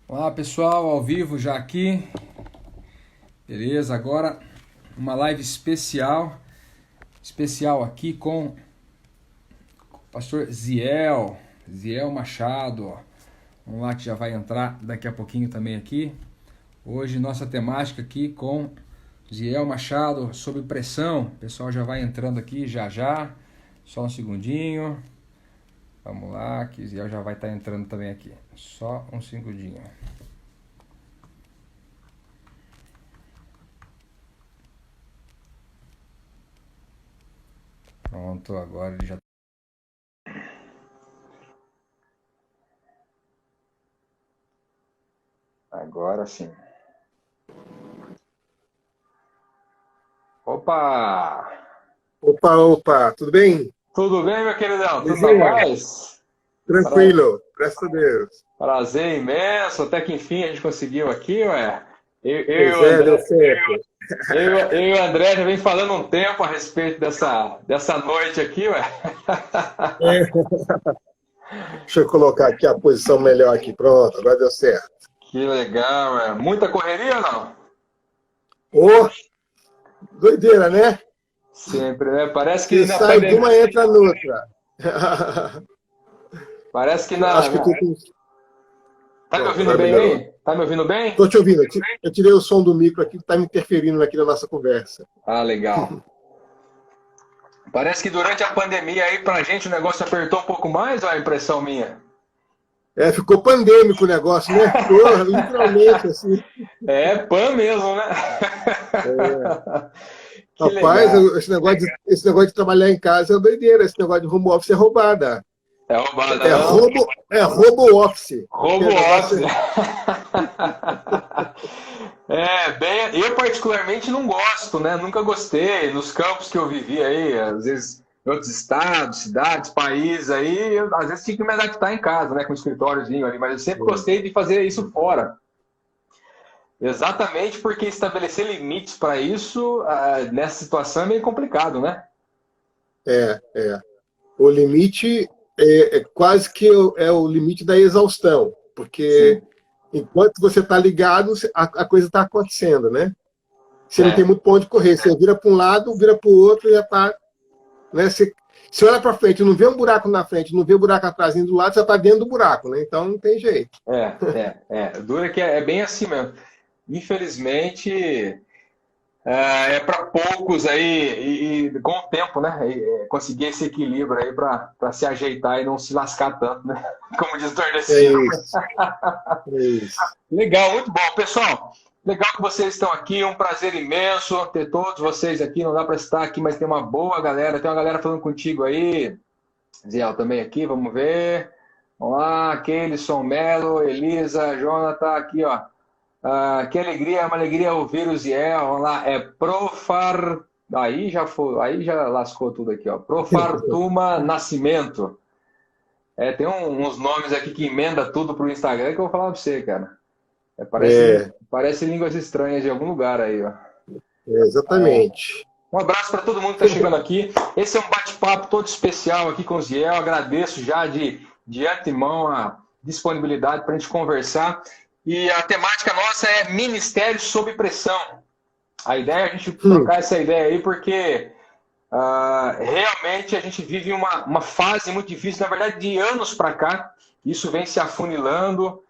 Olá pessoal, ao vivo já aqui. Beleza, agora uma live especial aqui com o pastor Ziel Machado, ó. Vamos lá que já vai entrar daqui a pouquinho também aqui. Hoje nossa temática aqui com Ziel Machado sobre pressão. O pessoal já vai entrando aqui já. Só um segundinho. Vamos lá, que Ziel já vai estar entrando também aqui. Só um segundinho. Pronto, agora ele já. Agora sim. Opa! Opa, tudo bem? Tudo bem, meu queridão? Tudo na Belezinha? paz? Pra- Tranquilo, graças a Deus. Prazer imenso. Até que enfim a gente conseguiu aqui, ué. Eu e Pois o é, deu André, certo. eu e o André já vem falando um tempo a respeito dessa noite aqui, ué. É, deixa eu colocar aqui a posição melhor aqui. Pronto, agora deu certo. Que legal, ué. Muita correria ou não? Ô, doideira, né? Sempre, né? Parece que Se na sai de pandemia. uma, entra noutra. Parece que Acho que tu tem... Tá me Pronto, ouvindo agora bem melhorou. aí? Tá me ouvindo bem? Tô te ouvindo. Eu tirei o som do micro aqui que tá me interferindo aqui na nossa conversa. Ah, legal. Parece que durante a pandemia aí pra gente o negócio apertou um pouco mais, ó, a impressão minha. É, ficou pandêmico o negócio, né? Ficou literalmente assim. É pan mesmo, né? Que Rapaz, legal. esse negócio de trabalhar em casa é doideira. Esse negócio de home office é roubada. É roubada, É não? roubo office. Porque Roubo o negócio office. É, bem, eu particularmente não gosto, né? Nunca gostei. Nos campos que eu vivi aí, às vezes em outros estados, cidades, países aí, eu, às vezes tinha que me adaptar em casa, né? Com um escritóriozinho ali, mas eu sempre gostei de fazer isso fora. Exatamente porque estabelecer limites para isso, nessa situação é meio complicado, né? é. O limite é quase que é o limite da exaustão. Porque Sim. enquanto você está ligado, a coisa está acontecendo, né? Você não tem É, muito para onde correr. Você vira para um lado, vira para o outro e já está. Né? Você olha para frente, não vê um buraco na frente, não vê um buraco atrás, indo do lado, você está dentro do buraco, né? Então não tem jeito. Dura que é bem assim mesmo. Infelizmente, é para poucos aí, e com o tempo, né? Conseguir esse equilíbrio aí para se ajeitar e não se lascar tanto, né? Como diz o É Nordestino. isso, é isso. Legal, muito bom. Pessoal, legal que vocês estão aqui, um prazer imenso ter todos vocês aqui. Não dá para estar aqui, mas tem uma boa galera, tem uma galera falando contigo aí. Ziel também aqui, vamos ver. Vamos lá, Keilson, Melo, Elisa, Jonathan, aqui, ó. Que alegria, é uma alegria ouvir o Ziel. Vamos lá, é Profar. Aí já foi, aí já lascou tudo aqui, ó. Profartuma Nascimento. É, tem uns nomes aqui que emenda tudo pro Instagram que eu vou falar pra você, cara. É, Parece línguas estranhas de algum lugar aí, ó. exatamente. Um abraço para todo mundo que está chegando aqui. Esse é um bate-papo todo especial aqui com o Ziel. Agradeço já de antemão a disponibilidade para a gente conversar. E a temática nossa é Ministério sob pressão. A ideia é a gente trocar essa ideia aí porque realmente a gente vive uma fase muito difícil, na verdade, de anos para cá. Isso vem se afunilando,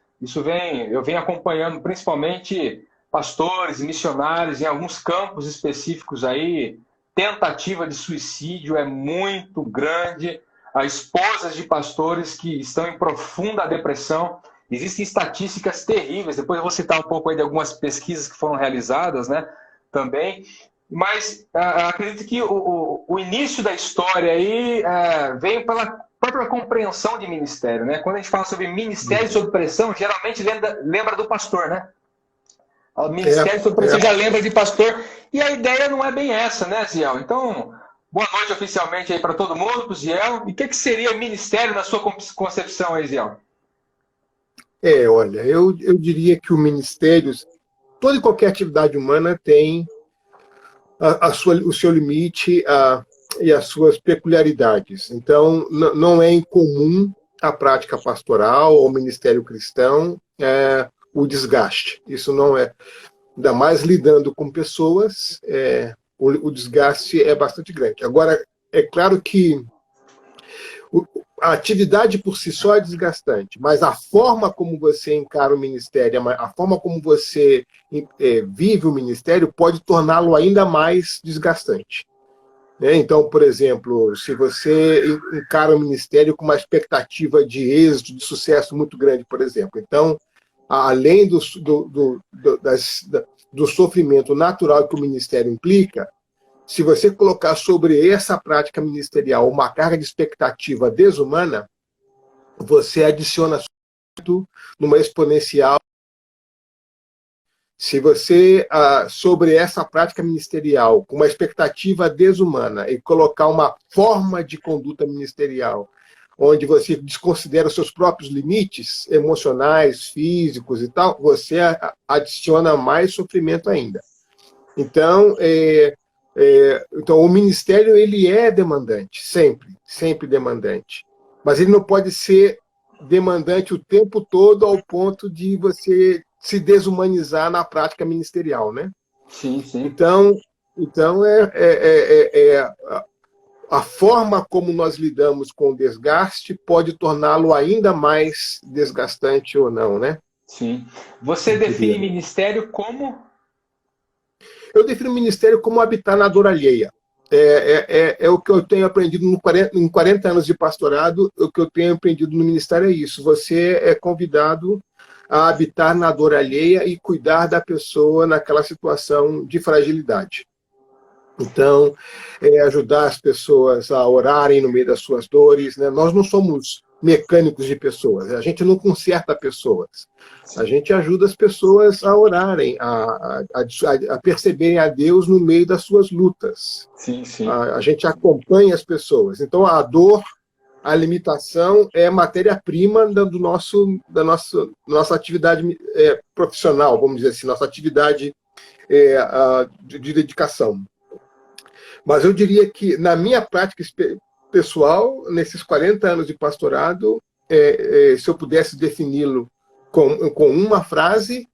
eu venho acompanhando principalmente pastores e missionários em alguns campos específicos aí. Tentativa de suicídio é muito grande. As esposas de pastores que estão em profunda depressão. Existem estatísticas terríveis. Depois eu vou citar um pouco aí de algumas pesquisas que foram realizadas, né? Também. Mas acredito que o início da história aí veio pela própria compreensão de ministério, né? Quando a gente fala sobre ministério sob pressão, geralmente lembra do pastor, né? O ministério sob pressão já lembra de pastor. E a ideia não é bem essa, né, Ziel? Então, boa noite oficialmente aí para todo mundo, para o Ziel. E o que seria ministério na sua concepção aí, Ziel? Olha, eu diria que o ministério, toda e qualquer atividade humana tem o seu limite e as suas peculiaridades. Então, não é incomum a prática pastoral ou ministério cristão o desgaste. Isso não é, ainda mais lidando com pessoas, o desgaste é bastante grande. Agora, é claro que a atividade por si só é desgastante, mas a forma como você encara o ministério, a forma como você vive o ministério pode torná-lo ainda mais desgastante. Né? Então, por exemplo, se você encara o ministério com uma expectativa de êxito, de sucesso muito grande, por exemplo, então, além do sofrimento natural que o ministério implica, se você colocar sobre essa prática ministerial uma carga de expectativa desumana, você adiciona numa exponencial. Se você, sobre essa prática ministerial, com uma expectativa desumana, e colocar uma forma de conduta ministerial, onde você desconsidera os seus próprios limites emocionais, físicos e tal, você adiciona mais sofrimento ainda. Então, então, o ministério ele é demandante, sempre demandante. Mas ele não pode ser demandante o tempo todo ao ponto de você se desumanizar na prática ministerial, né? Sim, sim. Então a forma como nós lidamos com o desgaste pode torná-lo ainda mais desgastante ou não, né? Sim. Você define ministério como? Eu defino o ministério como habitar na dor alheia. É o que eu tenho aprendido em 40 anos de pastorado, o que eu tenho aprendido no ministério é isso. Você é convidado a habitar na dor alheia e cuidar da pessoa naquela situação de fragilidade. Então, ajudar as pessoas a orarem no meio das suas dores. Né? Nós não somos mecânicos de pessoas, a gente não conserta pessoas. A gente ajuda as pessoas a orarem, a perceberem a Deus no meio das suas lutas. Sim, sim. A gente acompanha as pessoas. Então, a dor, a limitação é matéria-prima da nossa atividade profissional, vamos dizer assim, nossa atividade de dedicação. Mas eu diria que, na minha prática pessoal, nesses 40 anos de pastorado, se eu pudesse defini-lo com uma frase,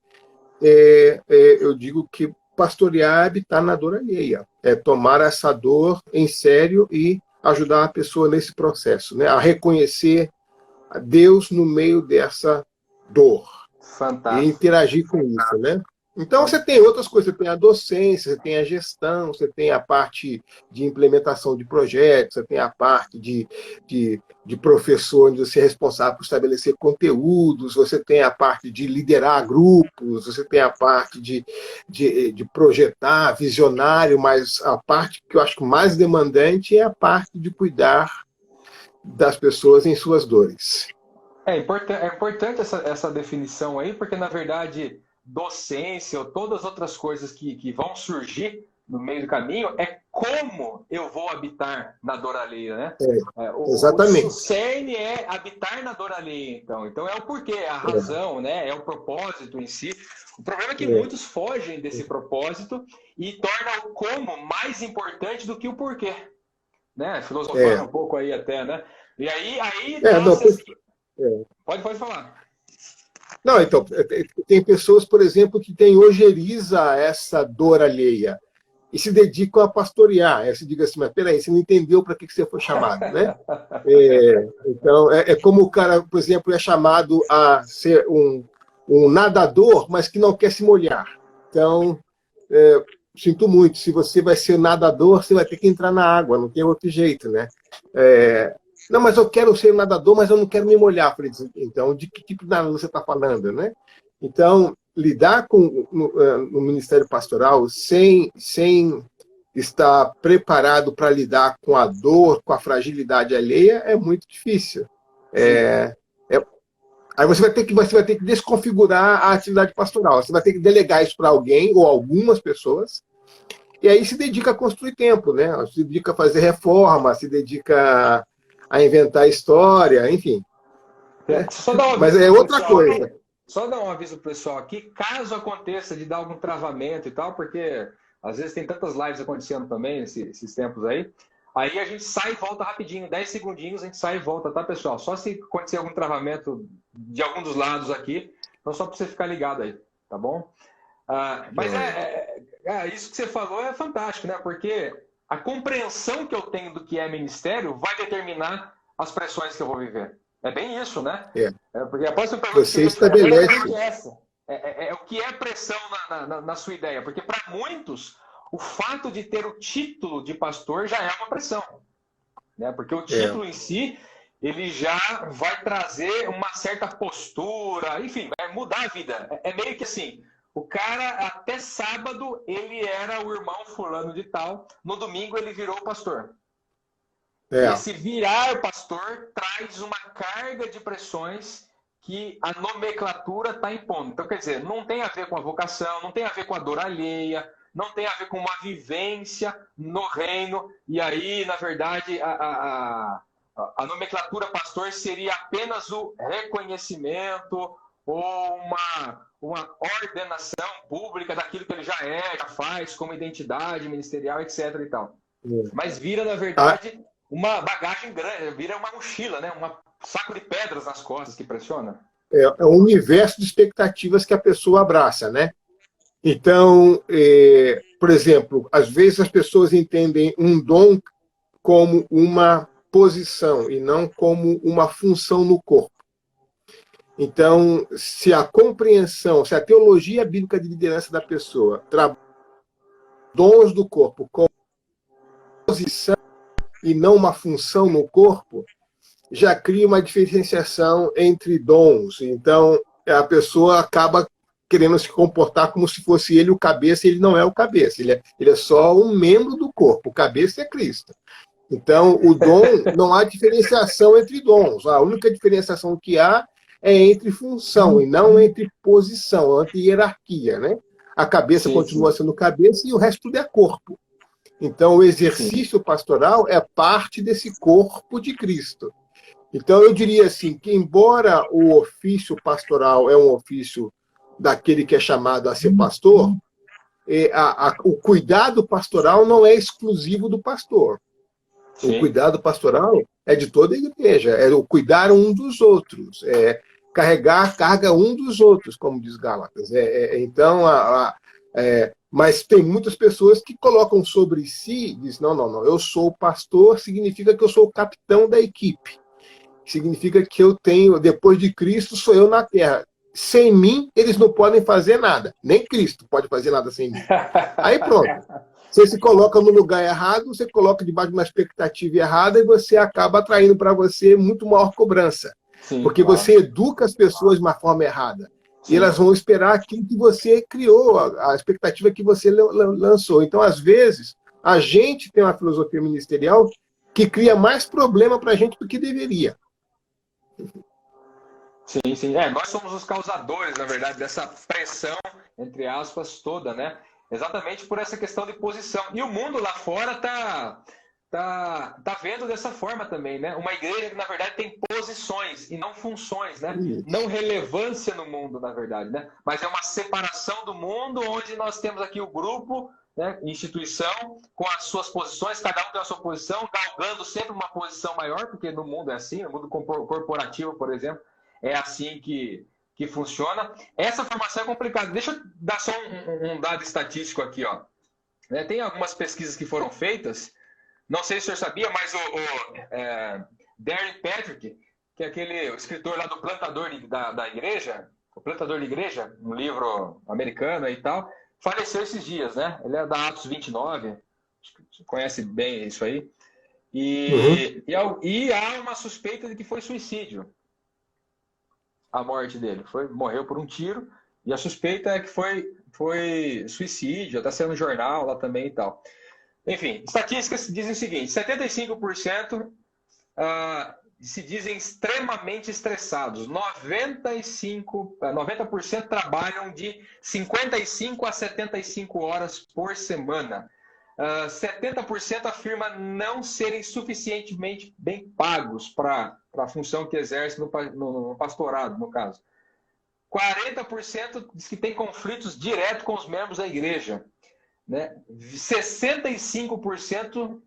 eu digo que pastorear é habitar na dor alheia. É tomar essa dor em sério e ajudar a pessoa nesse processo, né? A reconhecer a Deus no meio dessa dor. Fantástico. E interagir com isso, né? Então, você tem outras coisas, você tem a docência, você tem a gestão, você tem a parte de implementação de projetos, você tem a parte de professor, onde você é responsável por estabelecer conteúdos, você tem a parte de liderar grupos, você tem a parte de projetar, visionário, mas a parte que eu acho mais demandante é a parte de cuidar das pessoas em suas dores. É importante essa definição aí, porque, na verdade, docência ou todas as outras coisas que vão surgir no meio do caminho é como eu vou habitar na dor alheia, né? Exatamente. O cerne é habitar na dor alheia, então. Então é o porquê, a razão, né? É o propósito em si. O problema é que muitos fogem desse propósito e tornam o como mais importante do que o porquê, né? Filosofando um pouco aí até, né? E aí Pode falar. Não, então, tem pessoas, por exemplo, que têm ojeriza essa dor alheia e se dedicam a pastorear. Aí você diga assim, mas peraí, você não entendeu para que você foi chamado, né? Então, é como o cara, por exemplo, é chamado a ser um nadador, mas que não quer se molhar. Então, sinto muito, se você vai ser nadador, você vai ter que entrar na água, não tem outro jeito, né? Não, mas eu quero ser nadador, mas eu não quero me molhar. Falei, então, de que tipo de nadador você está falando, né? Então, lidar no Ministério Pastoral sem estar preparado para lidar com a dor, com a fragilidade alheia, é muito difícil. Aí você vai ter que desconfigurar a atividade pastoral. Você vai ter que delegar isso para alguém ou algumas pessoas. E aí se dedica a construir tempo, né? Se dedica a fazer reforma, se dedica a inventar história, enfim. Mas é outra coisa. Só dar um aviso pro pessoal aqui, caso aconteça de dar algum travamento e tal, porque às vezes tem tantas lives acontecendo também esses tempos aí. Aí a gente sai e volta rapidinho, 10 segundinhos a gente sai e volta, tá, pessoal? Só se acontecer algum travamento de algum dos lados aqui, Então, só para você ficar ligado aí, tá bom? Mas isso que você falou é fantástico, né? Porque a compreensão que eu tenho do que é ministério vai determinar as pressões que eu vou viver. É bem isso, né? Porque a próxima pergunta Você que eu fazer é estabelece. exatamente essa. O que é pressão na sua ideia? Porque para muitos, o fato de ter o título de pastor já é uma pressão. Né? Porque o título em si, ele já vai trazer uma certa postura, enfim, vai mudar a vida. É meio que assim, o cara até sábado ele era o irmão fulano de tal, no domingo ele virou pastor. E esse virar pastor traz uma carga de pressões que a nomenclatura está impondo. Então, quer dizer, não tem a ver com a vocação, não tem a ver com a dor alheia, não tem a ver com uma vivência no reino. E aí, na verdade, a nomenclatura pastor seria apenas o reconhecimento ou uma ordenação pública daquilo que ele já faz, como identidade ministerial, etc. e tal. Mas vira, na verdade, uma bagagem grande, vira uma mochila, né? Um saco de pedras nas costas que pressiona. É um universo de expectativas que a pessoa abraça, né? Então, por exemplo, às vezes as pessoas entendem um dom como uma posição e não como uma função no corpo. Então, se a compreensão, se a teologia bíblica de liderança da pessoa trabalha dons do corpo como posição e não uma função no corpo, já cria uma diferenciação entre dons. Então, a pessoa acaba querendo se comportar como se fosse ele o cabeça, e ele não é o cabeça. Ele é só um membro do corpo. O cabeça é Cristo. Então, o dom, não há diferenciação entre dons. A única diferenciação que há é entre função e não entre posição, entre hierarquia, né? A cabeça continua sendo cabeça e o resto tudo é corpo. Então, o exercício pastoral é parte desse corpo de Cristo. Então, eu diria assim, que embora o ofício pastoral é um ofício daquele que é chamado a ser pastor, o cuidado pastoral não é exclusivo do pastor. O cuidado pastoral é de toda a igreja, é o cuidar um dos outros, é carregar a carga um dos outros, como diz Gálatas. Então, mas tem muitas pessoas que colocam sobre si, dizem, não, eu sou pastor, significa que eu sou o capitão da equipe. Significa que eu tenho, depois de Cristo, sou eu na terra. Sem mim, eles não podem fazer nada. Nem Cristo pode fazer nada sem mim. Aí pronto. Você se coloca no lugar errado, você coloca debaixo de uma expectativa errada e você acaba atraindo para você muito maior cobrança. Porque você educa as pessoas de uma forma errada. E elas vão esperar aquilo que você criou, a expectativa que você lançou. Então, às vezes, a gente tem uma filosofia ministerial que cria mais problema para a gente do que deveria. Sim. Nós somos os causadores, na verdade, dessa pressão, entre aspas, toda, né? Exatamente por essa questão de posição. E o mundo lá fora tá vendo dessa forma também, né? Uma igreja que, na verdade, tem posições e não funções, né? Não relevância no mundo, na verdade, né? Mas é uma separação do mundo onde nós temos aqui o grupo, né? Instituição, com as suas posições, cada um tem a sua posição, galgando sempre uma posição maior, porque no mundo é assim, no mundo corporativo, por exemplo, é assim que funciona. Essa formação é complicada. Deixa eu dar só um dado estatístico aqui, ó. Tem algumas pesquisas que foram feitas, não sei se o senhor sabia, mas o Darren Patrick, que é aquele escritor lá do Plantador da Igreja, o Plantador de Igreja, um livro americano e tal, faleceu esses dias, né? Ele é da Atos 29, você conhece bem isso aí. E há uma suspeita de que foi suicídio a morte dele. Morreu por um tiro, e a suspeita é que foi suicídio, está sendo no jornal lá também e tal. Enfim, estatísticas dizem o seguinte: 75% se dizem extremamente estressados, 90% trabalham de 55 a 75 horas por semana. 70% afirma não serem suficientemente bem pagos para a função que exerce no pastorado, no caso. 40% diz que tem conflitos diretos com os membros da igreja. Né? 65%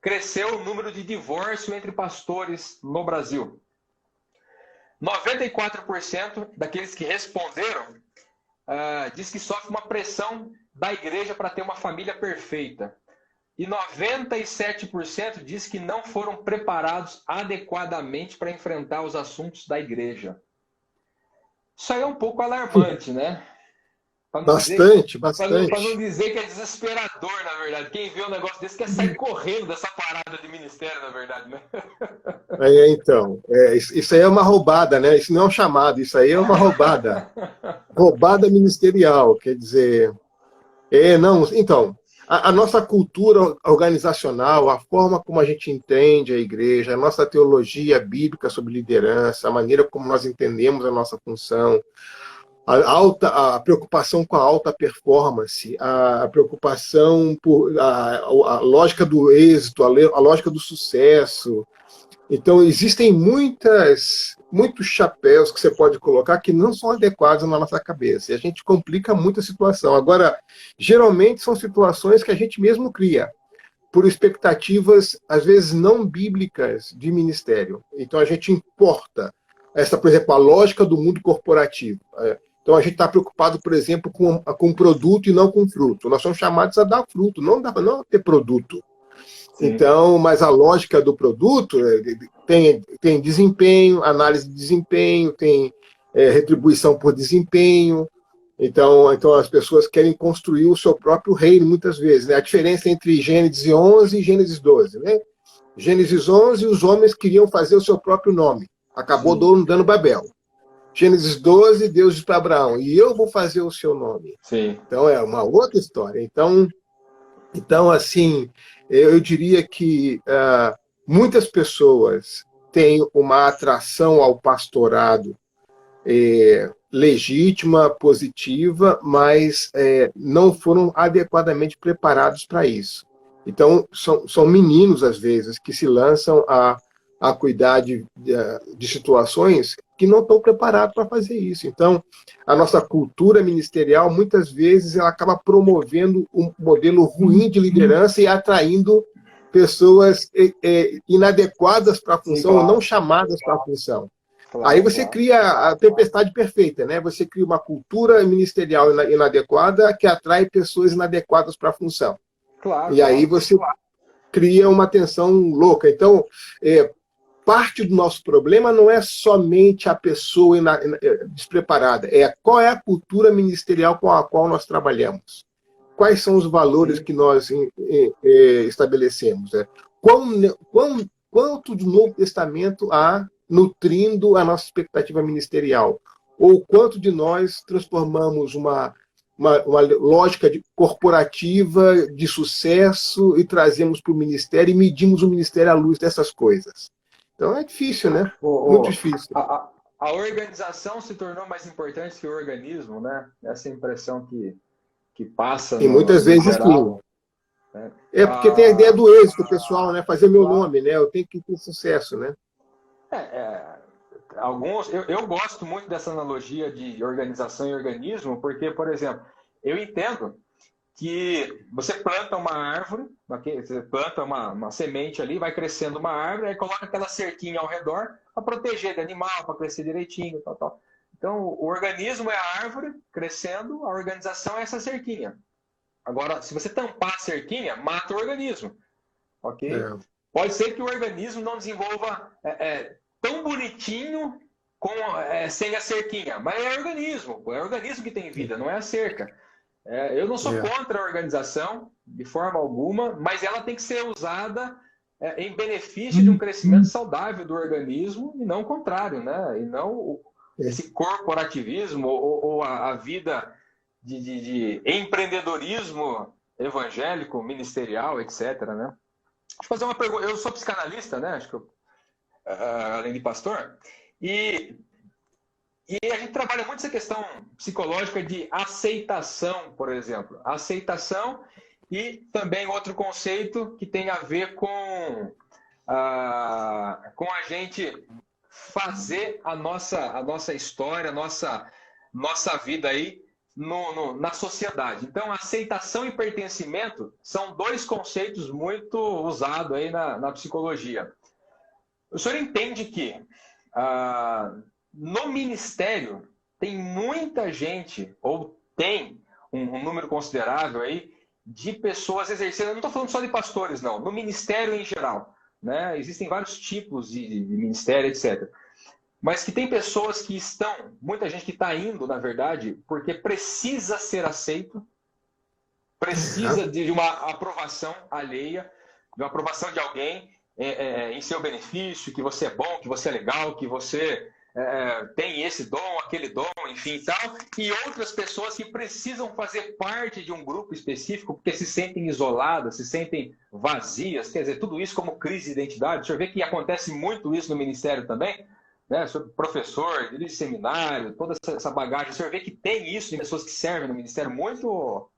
cresceu o número de divórcio entre pastores no Brasil. 94% daqueles que responderam diz que sofre uma pressão da igreja para ter uma família perfeita. E 97% diz que não foram preparados adequadamente para enfrentar os assuntos da igreja. Isso aí é um pouco alarmante, né? Bastante. Para não dizer que é desesperador, na verdade. Quem vê um negócio desse quer sair correndo dessa parada de ministério, na verdade, né? Então, isso aí é uma roubada, né? Isso não é um chamado, isso aí é uma roubada. Roubada ministerial, quer dizer... não, então, a nossa cultura organizacional, a forma como a gente entende a igreja, a nossa teologia bíblica sobre liderança, a maneira como nós entendemos a nossa função, a preocupação com a alta performance, a preocupação por a lógica do êxito, a lógica do sucesso. Então, existem muitos chapéus que você pode colocar que não são adequados na nossa cabeça. E a gente complica muito a situação. Agora, geralmente são situações que a gente mesmo cria, por expectativas, às vezes, não bíblicas de ministério. Então, a gente importa por exemplo, a lógica do mundo corporativo. Então, a gente está preocupado, por exemplo, com produto e não com fruto. Nós somos chamados a dar fruto, não a ter produto. Sim. Então, mas a lógica do produto tem desempenho, análise de desempenho, tem retribuição por desempenho. Então, as pessoas querem construir o seu próprio reino, muitas vezes. Né? A diferença entre Gênesis 11 e Gênesis 12. Né? Gênesis 11, os homens queriam fazer o seu próprio nome. Acabou dando Babel. Gênesis 12, Deus diz para Abraão, e eu vou fazer o seu nome. Sim. Então, é uma outra história. Então assim, eu diria que muitas pessoas têm uma atração ao pastorado legítima, positiva, mas não foram adequadamente preparados para isso. Então, são meninos, às vezes, que se lançam a cuidar de situações que não estão preparados para fazer isso. Então, a nossa cultura ministerial, muitas vezes, ela acaba promovendo um modelo ruim de liderança e atraindo pessoas inadequadas para a função, ou não chamadas para a função. Aí você cria a tempestade perfeita, né? Você cria uma cultura ministerial inadequada que atrai pessoas inadequadas para a função. E aí você cria uma tensão louca. Então, parte do nosso problema não é somente a pessoa despreparada, qual é a cultura ministerial com a qual nós trabalhamos. Quais são os valores que nós estabelecemos. Quanto do Novo Testamento há nutrindo a nossa expectativa ministerial? Ou quanto de nós transformamos uma lógica corporativa de sucesso e trazemos para o ministério e medimos o ministério à luz dessas coisas? Então é difícil, né? Muito difícil. A organização se tornou mais importante que o organismo, né? Essa impressão que passa. E muitas vezes sim. Porque tem a ideia do êxito pessoal, né? Fazer meu nome, né? Eu tenho que ter sucesso, né? Eu gosto muito dessa analogia de organização e organismo, porque, por exemplo, eu entendo que você planta uma árvore, você planta uma semente ali, vai crescendo uma árvore, aí coloca aquela cerquinha ao redor para proteger do animal, para crescer direitinho, tal. Então, o organismo é a árvore crescendo, a organização é essa cerquinha. Agora, se você tampar a cerquinha, mata o organismo. Ok? Pode ser que o organismo não desenvolva tão bonitinho sem a cerquinha, mas é o organismo que tem vida, não é a cerca. Eu não sou contra a organização, de forma alguma, mas ela tem que ser usada em benefício de um crescimento saudável do organismo e não o contrário, né? E não esse corporativismo ou a vida de empreendedorismo evangélico, ministerial, etc. Né? Deixa eu fazer uma pergunta. Eu sou psicanalista, né? Acho que além de pastor, e a gente trabalha muito essa questão psicológica de aceitação, por exemplo. Aceitação e também outro conceito que tem a ver com a gente fazer a nossa história, a nossa vida aí na sociedade. Então, aceitação e pertencimento são dois conceitos muito usados aí na psicologia. O senhor entende que no ministério tem muita gente, ou tem um número considerável aí, de pessoas exercendo, eu não estou falando só de pastores, não, no ministério em geral, né? Existem vários tipos de ministério, etc. Mas que tem pessoas que estão, muita gente que está indo, na verdade, porque precisa ser aceito, precisa de uma aprovação alheia, de uma aprovação de alguém em seu benefício, que você é bom, que você é legal, que você tem esse dom, aquele dom, enfim e tal, e outras pessoas que precisam fazer parte de um grupo específico porque se sentem isoladas, se sentem vazias, quer dizer, tudo isso como crise de identidade. O senhor vê que acontece muito isso no ministério também, né? Sobre professor, de seminário, toda essa bagagem. O senhor vê que tem isso em pessoas que servem no ministério muito...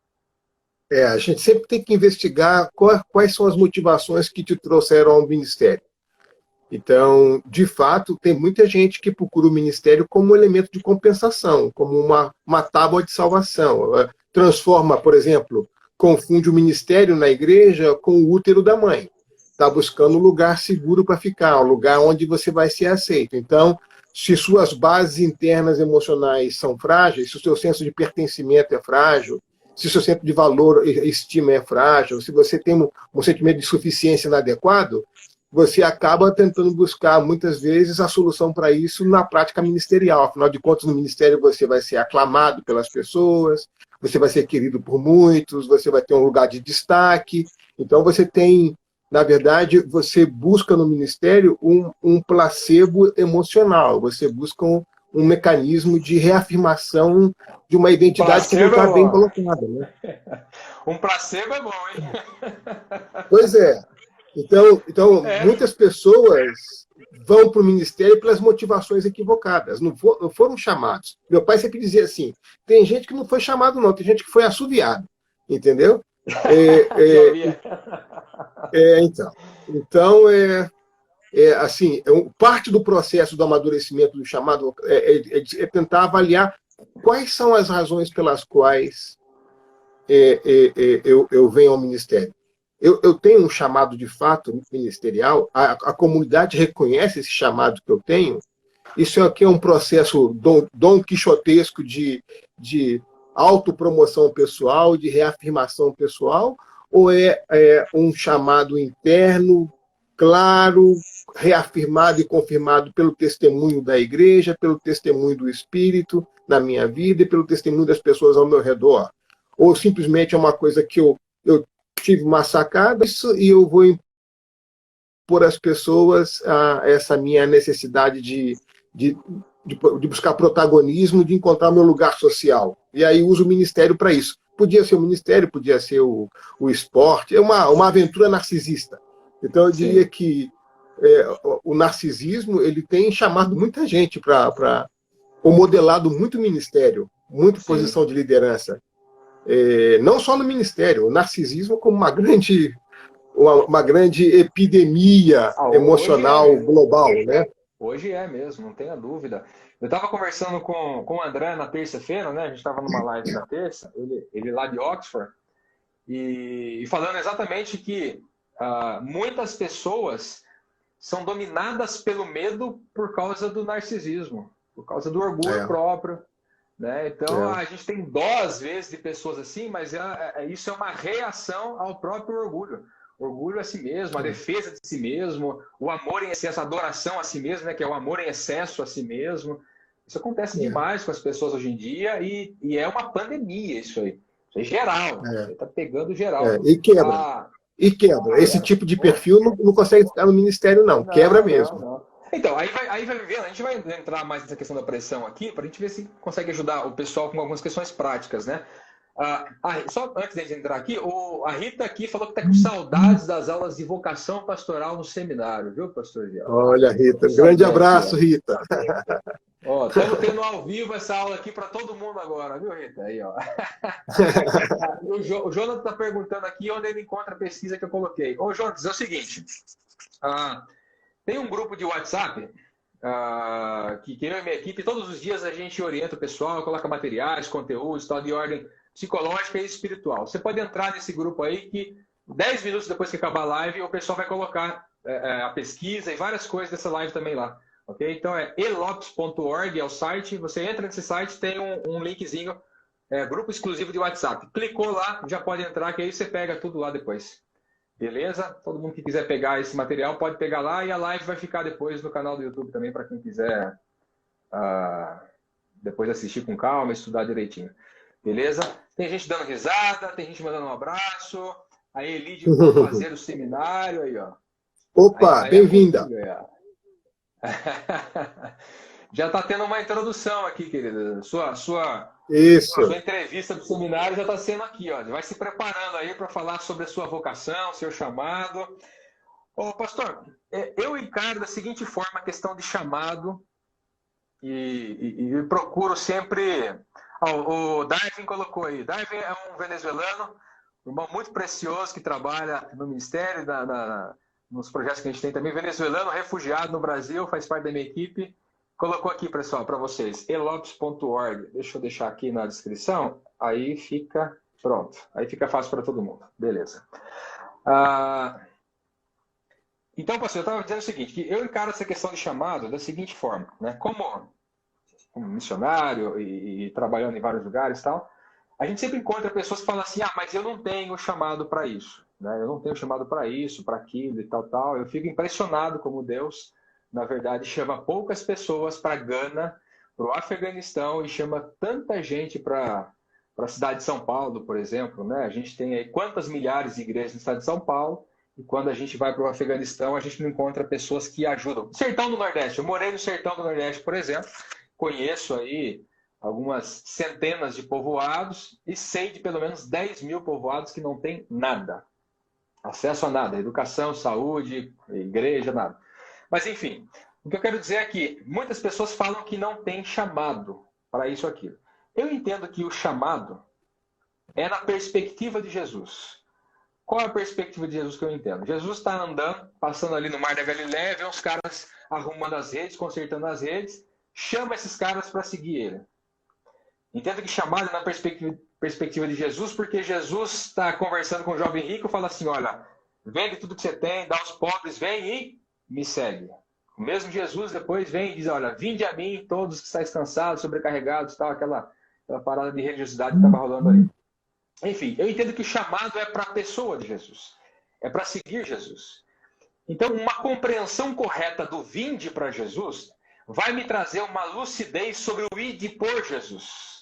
A gente sempre tem que investigar quais são as motivações que te trouxeram ao ministério. Então, de fato, tem muita gente que procura o ministério como um elemento de compensação, como uma tábua de salvação. Transforma, por exemplo, confunde o ministério na igreja com o útero da mãe. Está buscando um lugar seguro para ficar, um lugar onde você vai ser aceito. Então, se suas bases internas emocionais são frágeis, se o seu senso de pertencimento é frágil, se o seu senso de valor e estima é frágil, se você tem um sentimento de suficiência inadequado, você acaba tentando buscar, muitas vezes, a solução para isso na prática ministerial. Afinal de contas, no ministério você vai ser aclamado pelas pessoas, você vai ser querido por muitos, você vai ter um lugar de destaque. Então, você tem, na verdade, você busca no ministério um placebo emocional, você busca um mecanismo de reafirmação de uma identidade que não está bem colocada. Né? Um placebo é bom, hein? Pois é. Então muitas pessoas vão para o ministério pelas motivações equivocadas, não foram chamados. Meu pai sempre dizia assim, tem gente que não foi chamado não, tem gente que foi assoviado, entendeu? Então, assim, parte do processo do amadurecimento do chamado é tentar avaliar quais são as razões pelas quais eu venho ao ministério. Eu tenho um chamado de fato ministerial, a comunidade reconhece esse chamado que eu tenho. Isso aqui é um processo dom quixotesco de autopromoção pessoal, de reafirmação pessoal, ou é um chamado interno, claro, reafirmado e confirmado pelo testemunho da igreja, pelo testemunho do Espírito na minha vida e pelo testemunho das pessoas ao meu redor? Ou simplesmente é uma coisa que eu tive uma sacada e eu vou impor às pessoas essa minha necessidade de buscar protagonismo, de encontrar meu lugar social. E aí uso o ministério para isso. Podia ser o ministério, podia ser o esporte, é uma aventura narcisista. Então eu diria que o narcisismo ele tem chamado muita gente ou modelado muito ministério, muito posição de liderança. Não só no ministério, o narcisismo como uma grande epidemia emocional global, né? Hoje é mesmo, não tenha dúvida. Eu estava conversando com o André na terça-feira, né? A gente estava numa live na terça, ele lá de Oxford, e falando exatamente que muitas pessoas são dominadas pelo medo por causa do narcisismo, por causa do orgulho próprio. Né? Então, a gente tem dó, às vezes, de pessoas assim, mas isso é uma reação ao próprio orgulho. Orgulho a si mesmo, a defesa de si mesmo, o amor em excesso, a adoração a si mesmo, né? Que é o amor em excesso a si mesmo. Isso acontece demais com as pessoas hoje em dia e é uma pandemia isso aí. Isso é geral. Está pegando geral. E quebra. Esse tipo de perfil não consegue ficar no ministério, não. Quebra mesmo. Não. Então, aí vai vendo, a gente vai entrar mais nessa questão da pressão aqui, para a gente ver se consegue ajudar o pessoal com algumas questões práticas, né? Só antes de a gente entrar aqui, a Rita aqui falou que está com saudades das aulas de vocação pastoral no seminário, viu, pastor Gel? Olha, Rita, grande abraço, Rita. Estamos tendo ao vivo essa aula aqui para todo mundo agora, viu, Rita? Aí, ó. O Jonathan está perguntando aqui onde ele encontra a pesquisa que eu coloquei. Ô, Jonathan, é o seguinte... Tem um grupo de WhatsApp que eu e minha equipe, todos os dias a gente orienta o pessoal, coloca materiais, conteúdos, tal, de ordem psicológica e espiritual. Você pode entrar nesse grupo aí que 10 minutos depois que acabar a live, o pessoal vai colocar a pesquisa e várias coisas dessa live também lá. ok? Então é elopes.org, é o site. Você entra nesse site, tem um linkzinho, grupo exclusivo de WhatsApp. Clicou lá, já pode entrar, que aí você pega tudo lá depois. Beleza? Todo mundo que quiser pegar esse material pode pegar lá, e a live vai ficar depois no canal do YouTube também, para quem quiser depois assistir com calma, estudar direitinho. Beleza? Tem gente dando risada, tem gente mandando um abraço. A Elide for fazer o seminário aí, ó. Opa, bem-vinda. Já está tendo uma introdução aqui, querida. Sua entrevista do seminário já está sendo aqui, ó. Vai se preparando aí para falar sobre a sua vocação, seu chamado. Ô, pastor, eu encaro da seguinte forma a questão de chamado e procuro sempre... o Darwin colocou aí. Darwin é um venezuelano, um irmão muito precioso que trabalha no ministério, nos projetos que a gente tem também. Venezuelano, refugiado no Brasil, faz parte da minha equipe. Colocou aqui, pessoal, para vocês, elopes.org. Deixa eu deixar aqui na descrição. Aí fica pronto. Aí fica fácil para todo mundo. Beleza. Então, pastor, eu estava dizendo o seguinte, que eu encaro essa questão de chamado da seguinte forma, né? Como missionário e trabalhando em vários lugares e tal, a gente sempre encontra pessoas que falam assim, mas eu não tenho chamado para isso, né? Eu não tenho chamado para isso, para aquilo e tal. Eu fico impressionado como Deus, na verdade, chama poucas pessoas para Gana, para o Afeganistão, e chama tanta gente para a cidade de São Paulo, por exemplo, né? A gente tem aí quantas milhares de igrejas na cidade de São Paulo, e quando a gente vai para o Afeganistão, a gente não encontra pessoas que ajudam. Sertão do Nordeste, eu morei no Sertão do Nordeste, por exemplo, conheço aí algumas centenas de povoados e sei de pelo menos 10 mil povoados que não tem nada. Acesso a nada. Educação, saúde, igreja, nada. Mas, enfim, o que eu quero dizer é que muitas pessoas falam que não tem chamado para isso ou aquilo. Eu entendo que o chamado é na perspectiva de Jesus. Qual é a perspectiva de Jesus que eu entendo? Jesus está andando, passando ali no Mar da Galileia, vê uns caras arrumando as redes, consertando as redes, chama esses caras para seguir ele. Entendo que chamado é na perspectiva de Jesus, porque Jesus está conversando com o jovem rico e fala assim, olha, vende tudo que você tem, dá aos pobres, vem e me segue. O mesmo Jesus depois vem e diz, olha, vinde a mim todos que estáis cansados, sobrecarregados, tal, aquela parada de religiosidade que estava rolando ali. Enfim, eu entendo que o chamado é para a pessoa de Jesus, é para seguir Jesus. Então, uma compreensão correta do vinde para Jesus vai me trazer uma lucidez sobre o ide por Jesus.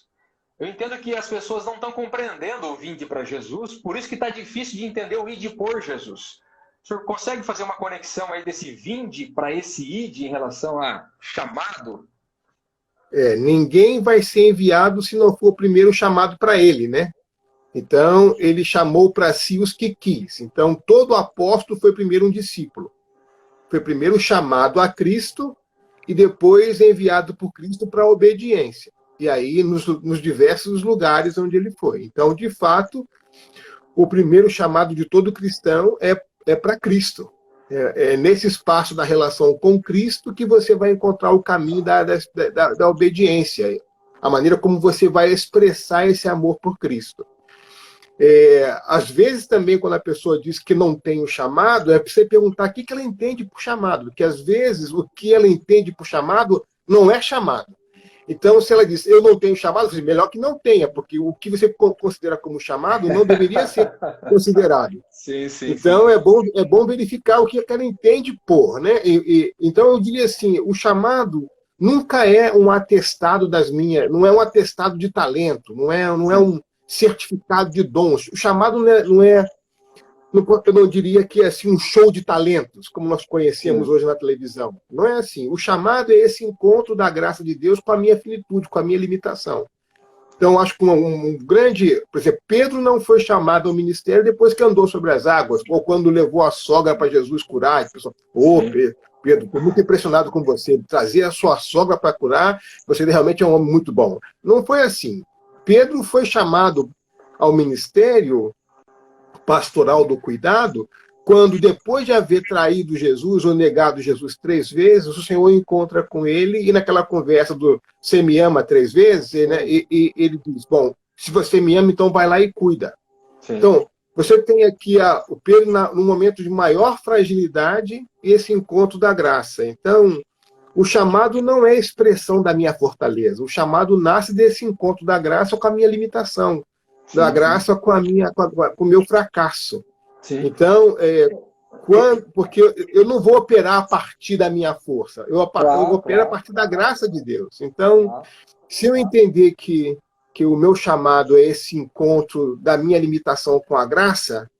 Eu entendo que as pessoas não estão compreendendo o vinde para Jesus, por isso que está difícil de entender o ide por Jesus. O senhor consegue fazer uma conexão aí desse vinde para esse ide em relação a chamado? Ninguém vai ser enviado se não for primeiro chamado para ele, né? Então, ele chamou para si os que quis. Então, todo apóstolo foi primeiro um discípulo. Foi primeiro chamado a Cristo e depois enviado por Cristo para a obediência. E aí, nos diversos lugares onde ele foi. Então, de fato, o primeiro chamado de todo cristão é para Cristo. É nesse espaço da relação com Cristo que você vai encontrar o caminho da obediência. A maneira como você vai expressar esse amor por Cristo. Às vezes também, quando a pessoa diz que não tem o chamado, é para você perguntar o que ela entende por chamado, porque às vezes o que ela entende por chamado não é chamado. Então, se ela diz, eu não tenho chamado, melhor que não tenha, porque o que você considera como chamado não deveria ser considerado. Sim, então, sim. É bom verificar o que ela entende por, né? Então, eu diria assim, o chamado nunca é um atestado não é um atestado de talento, não é um certificado de dons. O chamado eu não diria que é assim, um show de talentos, como nós conhecemos hoje na televisão. Não é assim. O chamado é esse encontro da graça de Deus com a minha finitude, com a minha limitação. Então, acho que um grande... Por exemplo, Pedro não foi chamado ao ministério depois que andou sobre as águas, ou quando levou a sogra para Jesus curar. E o pessoal, Pedro, estou muito impressionado com você. Trazer a sua sogra para curar, você realmente é um homem muito bom. Não foi assim. Pedro foi chamado ao ministério pastoral do cuidado, quando depois de haver traído Jesus ou negado Jesus 3 vezes, o Senhor encontra com ele e naquela conversa do você me ama 3 vezes, né, e ele diz, bom, se você me ama, então vai lá e cuida. Sim. Então, você tem aqui o Pedro no momento de maior fragilidade esse encontro da graça. Então, o chamado não é expressão da minha fortaleza. O chamado nasce desse encontro da graça com a minha limitação, da graça com o meu fracasso. Sim. Então, porque eu não vou operar a partir da minha força, eu opero a partir da graça de Deus. Então, se eu entender que o meu chamado é esse encontro da minha limitação com a graça,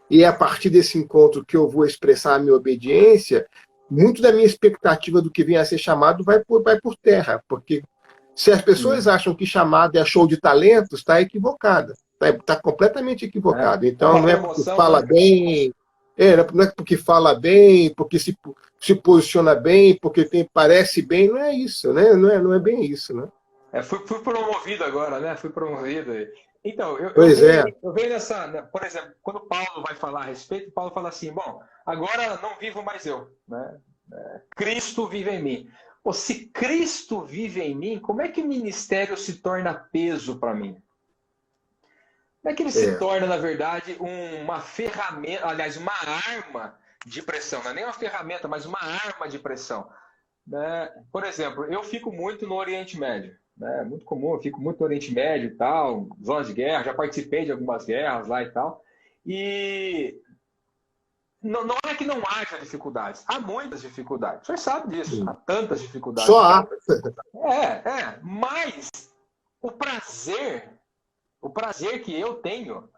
e é a partir desse encontro que eu vou expressar a minha obediência, muito da minha expectativa do que vem a ser chamado vai por terra, porque se as pessoas acham que chamado é show de talentos, está equivocada, está completamente equivocado. Então, não é porque fala bem, não é porque fala bem, porque se posiciona bem, porque parece bem, não é isso, né? Não é bem isso, né? Fui promovido agora, né? Fui promovido. Então, eu venho nessa... Por exemplo, quando Paulo vai falar a respeito, Paulo fala assim, bom, agora não vivo mais eu, né? Cristo vive em mim. Pô, se Cristo vive em mim, como é que o ministério se torna peso para mim? Como é que ele se torna, na verdade, uma ferramenta, aliás, uma arma de pressão? Não é nem uma ferramenta, mas uma arma de pressão. Né? Por exemplo, eu fico muito no Oriente Médio. É muito comum, eu fico muito no Oriente Médio e tal, zonas de guerra, já participei de algumas guerras lá e tal. E não é que não haja dificuldades, há muitas dificuldades. O senhor sabe disso, há tantas dificuldades. Só há. Mas o prazer que eu tenho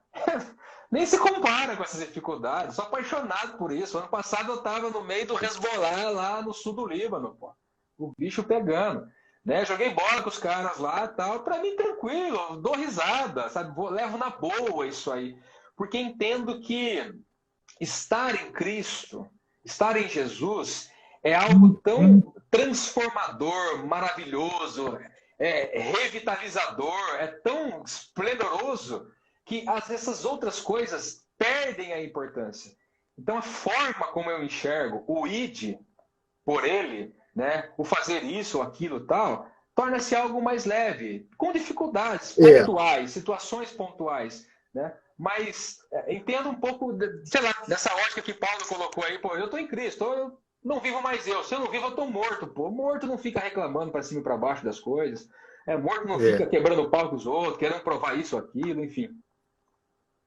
nem se compara com essas dificuldades. Sou apaixonado por isso. Ano passado eu estava no meio do Hezbollah, lá no sul do Líbano, pô. O bicho pegando. Né? Joguei bola com os caras lá e tal. Para mim, tranquilo, dou risada, sabe? Levo na boa isso aí. Porque entendo que estar em Cristo, estar em Jesus, é algo tão transformador, maravilhoso, revitalizador, é tão esplendoroso que essas outras coisas perdem a importância. Então, a forma como eu enxergo o id por ele, né, o fazer isso ou aquilo tal, torna-se algo mais leve, com dificuldades pontuais, situações pontuais, né? Mas entendo um pouco, sei lá, dessa ótica que Paulo colocou aí, pô, eu estou em Cristo, eu não vivo mais eu, se eu não vivo eu estou morto, pô. Morto não fica reclamando para cima e para baixo das coisas, morto não fica quebrando o pau com os outros, querendo provar isso ou aquilo, enfim.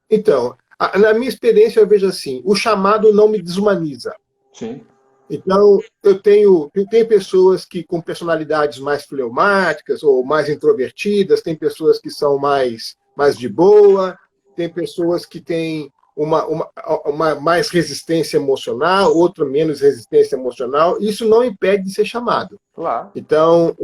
Então, na minha experiência eu vejo assim, o chamado não me desumaniza. Sim. Então, eu tenho pessoas que com personalidades mais fleumáticas ou mais introvertidas, tem pessoas que são mais de boa, tem pessoas que têm uma mais resistência emocional, outra menos resistência emocional. Isso não impede de ser chamado. Claro. Então,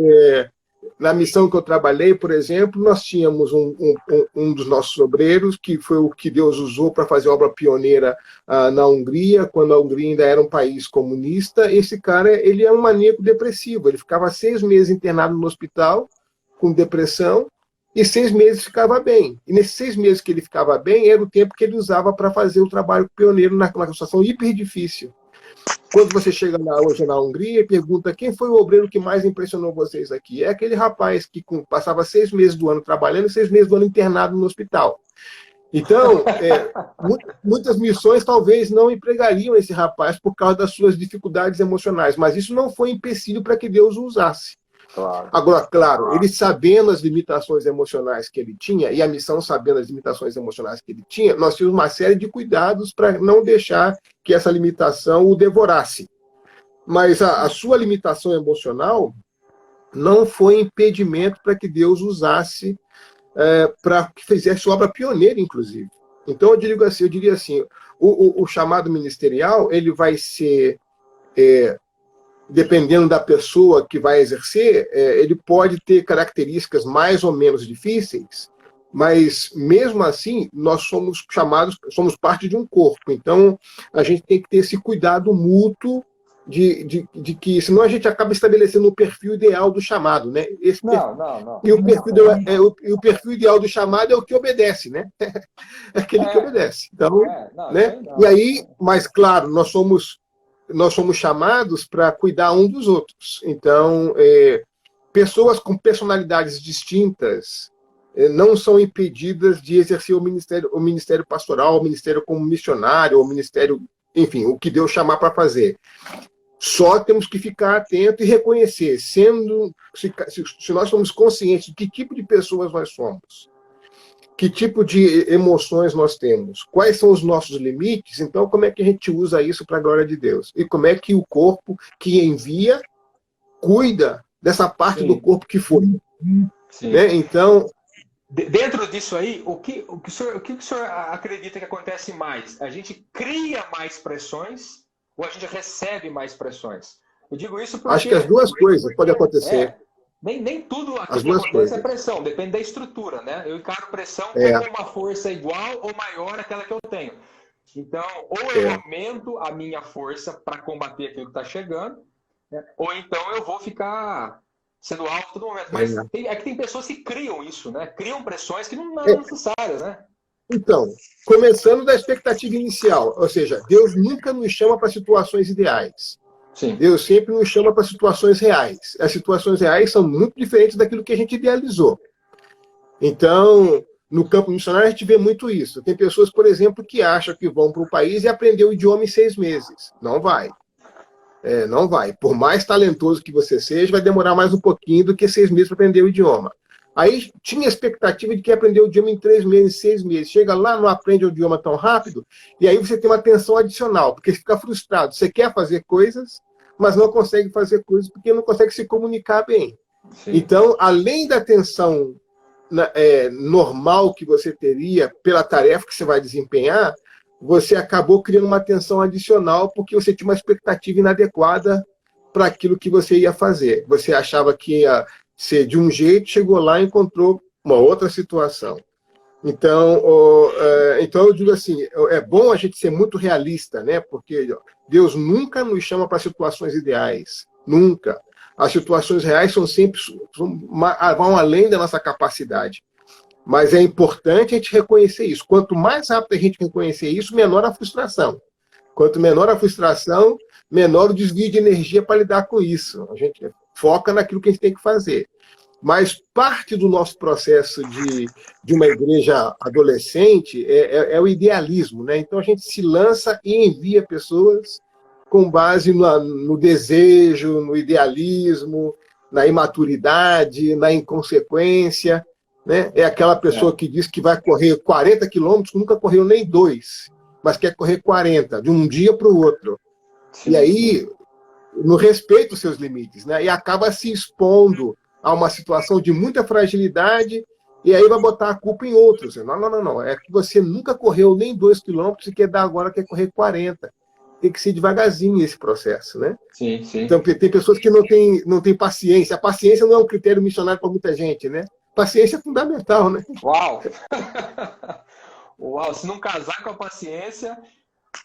na missão que eu trabalhei, por exemplo, nós tínhamos um dos nossos obreiros, que foi o que Deus usou para fazer obra pioneira na Hungria, quando a Hungria ainda era um país comunista. Esse cara, ele é um maníaco depressivo. Ele ficava 6 meses internado no hospital, com depressão, e 6 meses ficava bem. E nesses 6 meses que ele ficava bem, era o tempo que ele usava para fazer o trabalho pioneiro naquela situação hiper difícil. Quando você chega hoje na Hungria e pergunta quem foi o obreiro que mais impressionou vocês aqui, é aquele rapaz que passava 6 meses do ano trabalhando e 6 meses do ano internado no hospital. Então, muitas missões talvez não empregariam esse rapaz por causa das suas dificuldades emocionais, mas isso não foi empecilho para que Deus o usasse. Claro. Agora, claro, ele sabendo as limitações emocionais que ele tinha, e a missão sabendo as limitações emocionais que ele tinha, nós tínhamos uma série de cuidados para não deixar que essa limitação o devorasse. Mas a sua limitação emocional não foi impedimento para que Deus usasse, para que fizesse obra pioneira, inclusive. Então, eu diria assim, o chamado ministerial, ele vai ser... dependendo da pessoa que vai exercer, ele pode ter características mais ou menos difíceis, mas, mesmo assim, nós somos parte de um corpo. Então, a gente tem que ter esse cuidado mútuo de que, senão a gente acaba estabelecendo o perfil ideal do chamado, né? Não. E o perfil ideal do chamado é o que obedece, né? É aquele que obedece. Então, né? E aí, mas, claro, nós somos chamados para cuidar um dos outros. Então, pessoas com personalidades distintas não são impedidas de exercer o ministério pastoral, o ministério como missionário, o ministério, enfim, o que Deus chamar para fazer. Só temos que ficar atento e reconhecer, se nós somos conscientes de que tipo de pessoas nós somos, que tipo de emoções nós temos, quais são os nossos limites, então como é que a gente usa isso para a glória de Deus? E como é que o corpo que envia cuida dessa parte do corpo que foi? Né? Então, dentro disso aí, o que o senhor acredita que acontece mais? A gente cria mais pressões ou a gente recebe mais pressões? Eu digo isso porque... Acho que as duas coisas podem acontecer. Nem tudo aqui que acontece é pressão, depende da estrutura, né? Eu encaro pressão como uma força igual ou maior àquela que eu tenho. Então, ou eu aumento a minha força para combater aquilo que está chegando, né? Ou então eu vou ficar sendo alto todo momento. Mas é que tem pessoas que criam isso, né? Criam pressões que não são necessárias, né? Então, começando da expectativa inicial, ou seja, Deus nunca nos chama para situações ideais. Sim. Deus sempre nos chama para situações reais. As situações reais são muito diferentes daquilo que a gente idealizou. Então, no campo missionário, a gente vê muito isso. Tem pessoas, por exemplo, que acham que vão para o país e aprender o idioma em 6 meses. Não vai. Não vai. Por mais talentoso que você seja, vai demorar mais um pouquinho do que 6 meses para aprender o idioma. Aí tinha a expectativa de que ia aprender o idioma em 3 meses, 6 meses. Chega lá, não aprende o idioma tão rápido, e aí você tem uma tensão adicional, porque você fica frustrado. Você quer fazer coisas, mas não consegue fazer coisas porque não consegue se comunicar bem. Sim. Então, além da tensão normal que você teria pela tarefa que você vai desempenhar, você acabou criando uma tensão adicional porque você tinha uma expectativa inadequada para aquilo que você ia fazer. Você achava que ia ser de um jeito, chegou lá e encontrou uma outra situação. Então, eu digo assim, é bom a gente ser muito realista, né? Porque Deus nunca nos chama para situações ideais. Nunca. As situações reais vão além da nossa capacidade. Mas é importante a gente reconhecer isso. Quanto mais rápido a gente reconhecer isso, menor a frustração. Quanto menor a frustração, menor o desvio de energia para lidar com isso. A gente foca naquilo que a gente tem que fazer. Mas parte do nosso processo de uma igreja adolescente é o idealismo, né? Então a gente se lança e envia pessoas com base no desejo, no idealismo, na imaturidade, na inconsequência, né? É aquela pessoa que diz que vai correr 40 quilômetros, nunca correu nem 2, mas quer correr 40, de um dia para o outro. Sim. E aí, não respeita os seus limites, né? E acaba se expondo a uma situação de muita fragilidade, e aí vai botar a culpa em outros. Não. É que você nunca correu nem 2 quilômetros e quer correr 40. Tem que ser devagarzinho esse processo, né? Sim. Então, tem pessoas que não têm paciência. A paciência não é um critério missionário para muita gente, né? Paciência é fundamental, né? Uau! Uau, se não casar com a paciência,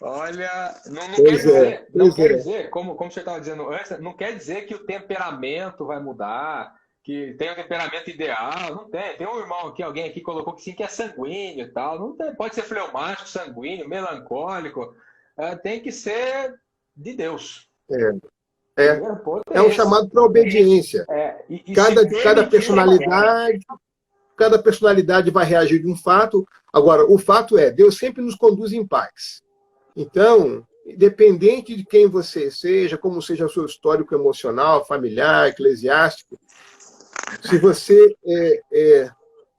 olha, não quer dizer, como você estava dizendo antes, não quer dizer que o temperamento vai mudar, que tem um temperamento ideal, não tem. Tem um irmão aqui, alguém aqui colocou que sim, que é sanguíneo e tal, não tem, pode ser fleumático, sanguíneo, melancólico, tem que ser de Deus. É um chamado para obediência. Cada personalidade vai reagir de um fato. Agora, o fato Deus sempre nos conduz em paz. Então, independente de quem você seja, como seja o seu histórico emocional, familiar, eclesiástico, se você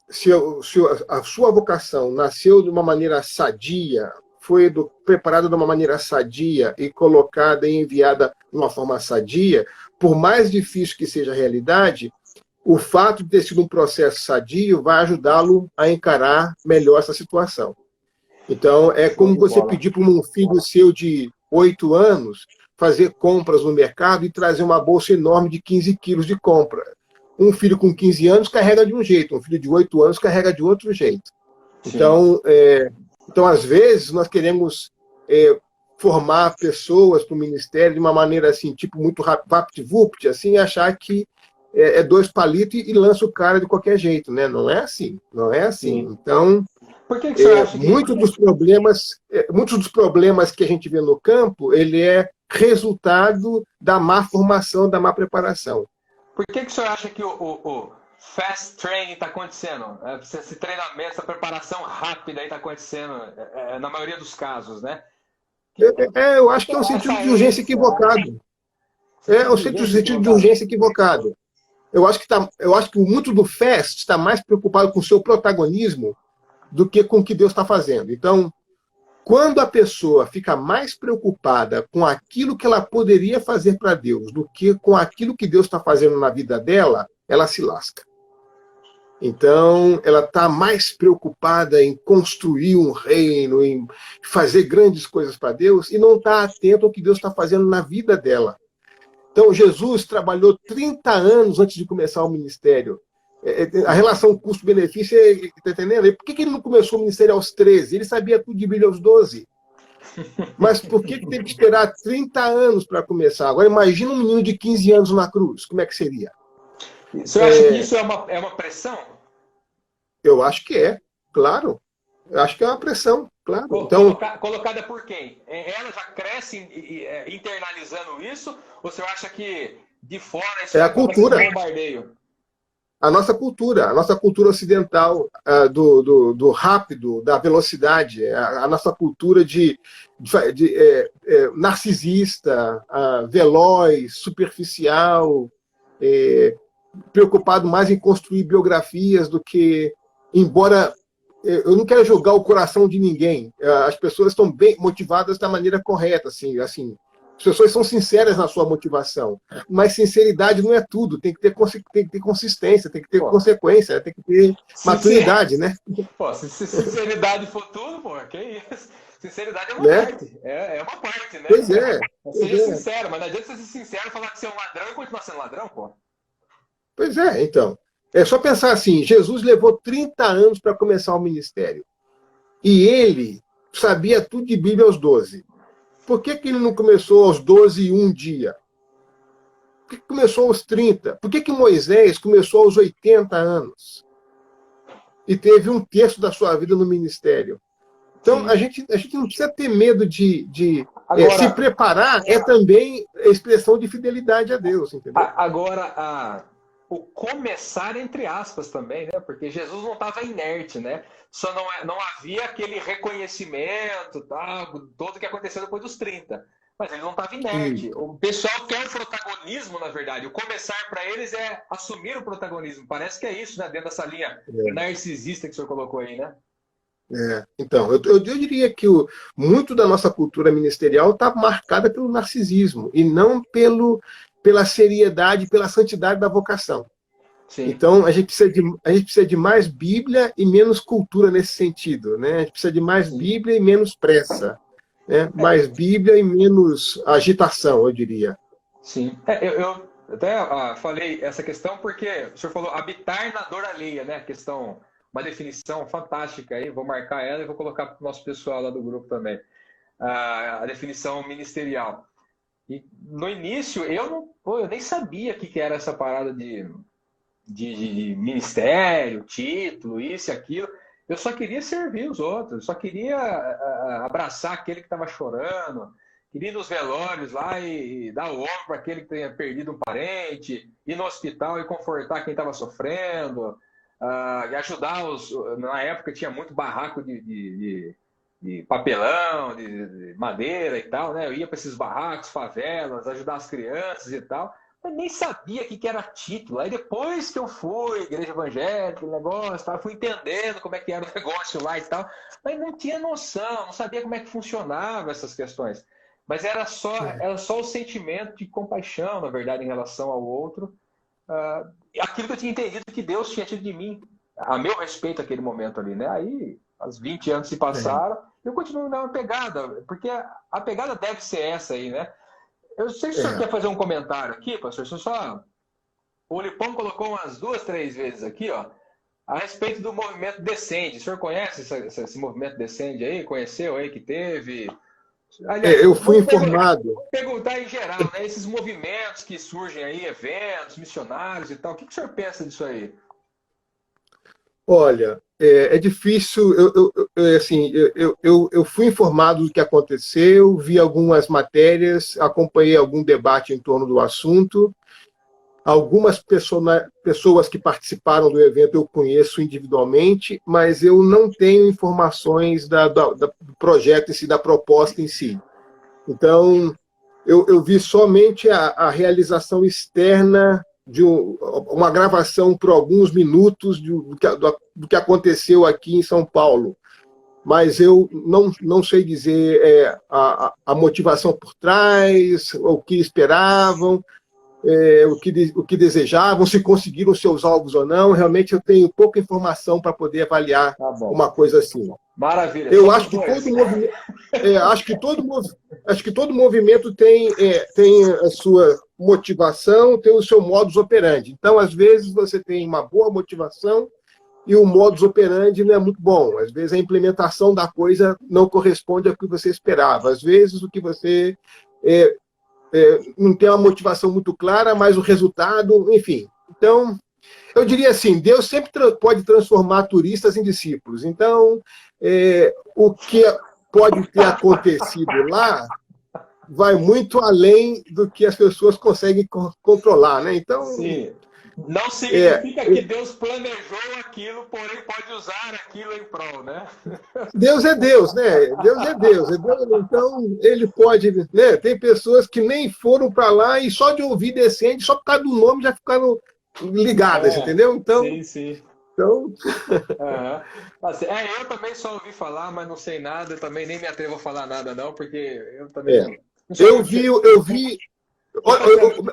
se a sua vocação nasceu de uma maneira sadia, foi preparada de uma maneira sadia e colocada e enviada de uma forma sadia, por mais difícil que seja a realidade, o fato de ter sido um processo sadio vai ajudá-lo a encarar melhor essa situação. Então, é como você pedir para um filho seu de 8 anos fazer compras no mercado e trazer uma bolsa enorme de 15 quilos de compra. Um filho com 15 anos carrega de um jeito, um filho de 8 anos carrega de outro jeito. Então, às vezes, nós queremos formar pessoas para o ministério de uma maneira assim, tipo, muito vapt-vupt, assim, achar que é 2 palitos e lança o cara de qualquer jeito, né? Não é assim. Então, por que você acha que... muitos dos problemas que a gente vê no campo, ele é resultado da má formação, da má preparação. Por que o senhor acha que o fast training está acontecendo? Esse treinamento, essa preparação rápida está acontecendo, na maioria dos casos, né? Eu acho que é um sentido de urgência equivocado. É o sentido de urgência equivocado. Eu acho que muito do FEST está mais preocupado com o seu protagonismo do que com o que Deus está fazendo. Então, quando a pessoa fica mais preocupada com aquilo que ela poderia fazer para Deus do que com aquilo que Deus está fazendo na vida dela, ela se lasca. Então, ela está mais preocupada em construir um reino, em fazer grandes coisas para Deus, e não está atenta ao que Deus está fazendo na vida dela. Então, Jesus trabalhou 30 anos antes de começar o ministério. A relação custo-benefício, está entendendo? E por que ele não começou o ministério aos 13? Ele sabia tudo de Bíblia aos 12. Mas por que teve que esperar 30 anos para começar? Agora, imagina um menino de 15 anos na cruz. Como é que seria? Você acha que isso é uma pressão? Eu acho que é, claro. Eu acho que é uma pressão, claro. Então, colocada por quem? Ela já cresce internalizando isso? Ou você acha que de fora isso é a cultura. Um bombardeio? A nossa cultura ocidental, do rápido, da velocidade, a nossa cultura de narcisista, veloz, superficial, preocupado mais em construir biografias do que, embora eu não quero julgar o coração de ninguém, as pessoas estão bem motivadas da maneira correta, assim, as pessoas são sinceras na sua motivação, mas sinceridade não é tudo, tem que ter consistência, tem que ter consequência, tem que ter maturidade, né? Pô, se sinceridade for tudo, pô, que isso? Sinceridade é uma parte, é uma parte, né? Pois é. Seja sincero, mas não adianta você ser sincero e falar que você é um ladrão e continuar sendo ladrão, pô. Pois é, então. É só pensar assim, Jesus levou 30 anos para começar o ministério. E ele sabia tudo de Bíblia aos 12. Por que ele não começou aos 12 e um dia? Por que começou aos 30? Por que Moisés começou aos 80 anos? E teve um terço da sua vida no ministério. Então, a gente não precisa ter medo de agora, se preparar, também expressão de fidelidade a Deus, entendeu? Agora, o começar entre aspas também, né? Porque Jesus não estava inerte, né? Só não havia aquele reconhecimento, tá? Todo que aconteceu depois dos 30. Mas ele não estava inerte. O pessoal quer o protagonismo, na verdade. O começar para eles é assumir o protagonismo. Parece que é isso, né? Dentro dessa linha narcisista que o senhor colocou aí, né? Então, eu diria que muito da nossa cultura ministerial está marcada pelo narcisismo e não pela seriedade, pela santidade da vocação. Sim. Então, a gente precisa de mais Bíblia e menos cultura nesse sentido, né? A gente precisa de mais Bíblia e menos pressa, né? Mais Bíblia e menos agitação, eu diria. Sim. Eu até falei essa questão porque o senhor falou habitar na dor alheia, né? Questão, uma definição fantástica aí, vou marcar ela e vou colocar para o nosso pessoal lá do grupo também. A definição ministerial. E no início, eu nem sabia o que era essa parada de ministério, título, isso e aquilo. Eu só queria servir os outros, só queria abraçar aquele que estava chorando, queria ir nos velórios lá e dar o ombro para aquele que tinha perdido um parente, ir no hospital e confortar quem estava sofrendo, e ajudar Na época tinha muito barraco de papelão, de madeira e tal, né? Eu ia para esses barracos, favelas, ajudar as crianças e tal. Mas nem sabia o que era título. Aí depois que eu fui, igreja evangélica, negócio, tal, fui entendendo como é que era o negócio lá e tal, mas não tinha noção, não sabia como é que funcionava essas questões. Mas era só o sentimento de compaixão, na verdade, em relação ao outro. Aquilo que eu tinha entendido que Deus tinha tido de mim, a meu respeito naquele momento ali, né? Aí, os 20 anos se passaram, eu continuo na pegada, porque a pegada deve ser essa aí, né? Eu sei que o senhor quer fazer um comentário aqui, pastor. O Lipão colocou umas 2, 3 vezes aqui, ó, a respeito do movimento Descende. O senhor conhece esse movimento Descende aí? Conheceu aí que teve? Aliás, eu fui informado. Vou perguntar em geral, né? Esses movimentos que surgem aí, eventos, missionários e tal. O que o senhor pensa disso aí? Olha, é difícil. Eu fui informado do que aconteceu, vi algumas matérias, acompanhei algum debate em torno do assunto. Algumas pessoas que participaram do evento eu conheço individualmente, mas eu não tenho informações do projeto em si, da proposta em si. Então, eu vi somente a realização externa de uma gravação por alguns minutos do que aconteceu aqui em São Paulo. Mas eu não sei dizer a motivação por trás, o que esperavam, o que desejavam, se conseguiram seus alvos ou não. Realmente eu tenho pouca informação para poder avaliar uma coisa assim. Maravilha. Eu acho que todo movimento tem a sua motivação, tem o seu modus operandi. Então, às vezes, você tem uma boa motivação e o modus operandi não é muito bom. Às vezes, a implementação da coisa não corresponde ao que você esperava. Às vezes, o que você não tem uma motivação muito clara, mas o resultado, enfim. Então, eu diria assim, Deus sempre pode transformar turistas em discípulos. Então, o que pode ter acontecido lá vai muito além do que as pessoas conseguem controlar, né? Então, sim. Não significa que Deus planejou aquilo, porém pode usar aquilo em prol, né? Deus é Deus, né? Deus é Deus. Então, ele pode... Né? Tem pessoas que nem foram para lá e só de ouvir Descende, só por causa do nome já ficaram ligadas, entendeu? Então, sim. Então... Uhum. Assim, eu também só ouvi falar, mas não sei nada, eu também nem me atrevo a falar nada, não, porque eu também... Eu vi...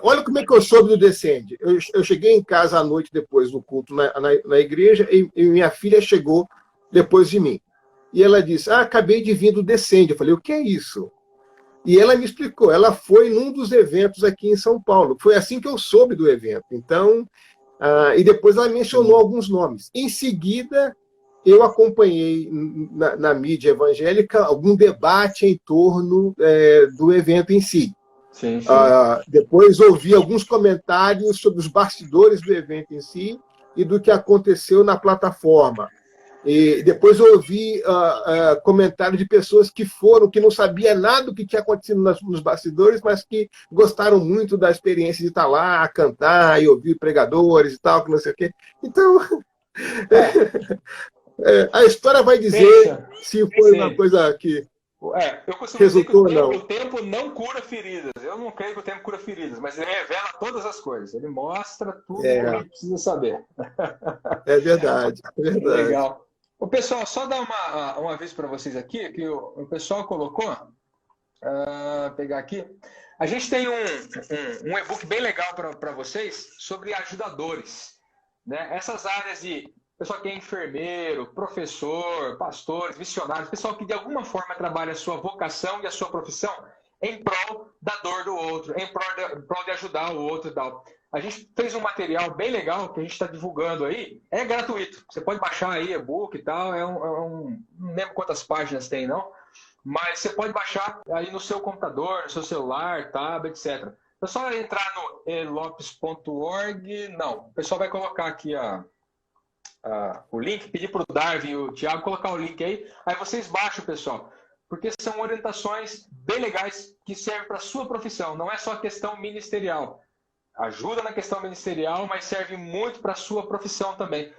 Olha como é que eu soube do Descende. Eu cheguei em casa à noite depois do culto na igreja e minha filha chegou depois de mim. E ela disse, acabei de vir do Descende. Eu falei, o que é isso? E ela me explicou, ela foi num dos eventos aqui em São Paulo. Foi assim que eu soube do evento. Então, e depois ela mencionou alguns nomes. Em seguida, eu acompanhei na mídia evangélica algum debate em torno do evento em si. Sim. Depois ouvi alguns comentários sobre os bastidores do evento em si e do que aconteceu na plataforma. E depois ouvi comentários de pessoas que não sabiam nada do que tinha acontecido nos bastidores, mas que gostaram muito da experiência de estar lá, cantar e ouvir pregadores e tal, que não sei o quê. Então, a história vai dizer se foi uma coisa que... eu costumo dizer que o tempo não cura feridas. Eu não creio que o tempo cura feridas, mas ele revela todas as coisas. Ele mostra tudo que a gente precisa saber. É verdade. Legal. O pessoal, só dar uma vez para vocês aqui, que o pessoal colocou. Pegar aqui. A gente tem um e-book bem legal para vocês sobre ajudadores. Né? Essas áreas de... pessoal que é enfermeiro, professor, pastores, missionários, pessoal que de alguma forma trabalha a sua vocação e a sua profissão em prol da dor do outro, em prol de ajudar o outro e tal. A gente fez um material bem legal que a gente está divulgando aí, é gratuito. Você pode baixar aí e-book e tal, não lembro quantas páginas tem não, mas você pode baixar aí no seu computador, no seu celular, tablet, etc. É só entrar no elopes.org, não, o pessoal vai colocar aqui o link, pedir para o Darwin e o Thiago colocar o link aí vocês baixam, pessoal, porque são orientações bem legais que servem para a sua profissão, não é só a questão ministerial, ajuda na questão ministerial, mas serve muito para a sua profissão também.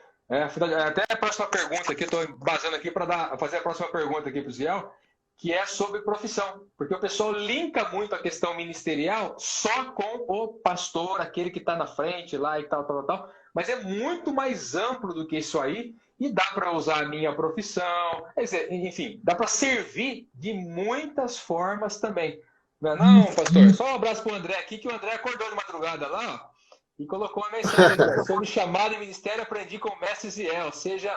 Até a próxima pergunta aqui, estou basando aqui para fazer a próxima pergunta aqui para o Ziel, que é sobre profissão, porque o pessoal linka muito a questão ministerial só com o pastor, aquele que está na frente lá e tal, mas é muito mais amplo do que isso aí e dá para usar a minha profissão, enfim, dá para servir de muitas formas também. Não, pastor, só um abraço para o André aqui, que o André acordou de madrugada lá e colocou uma mensagem sobre chamado e ministério, aprendi com o mestre Ziel, seja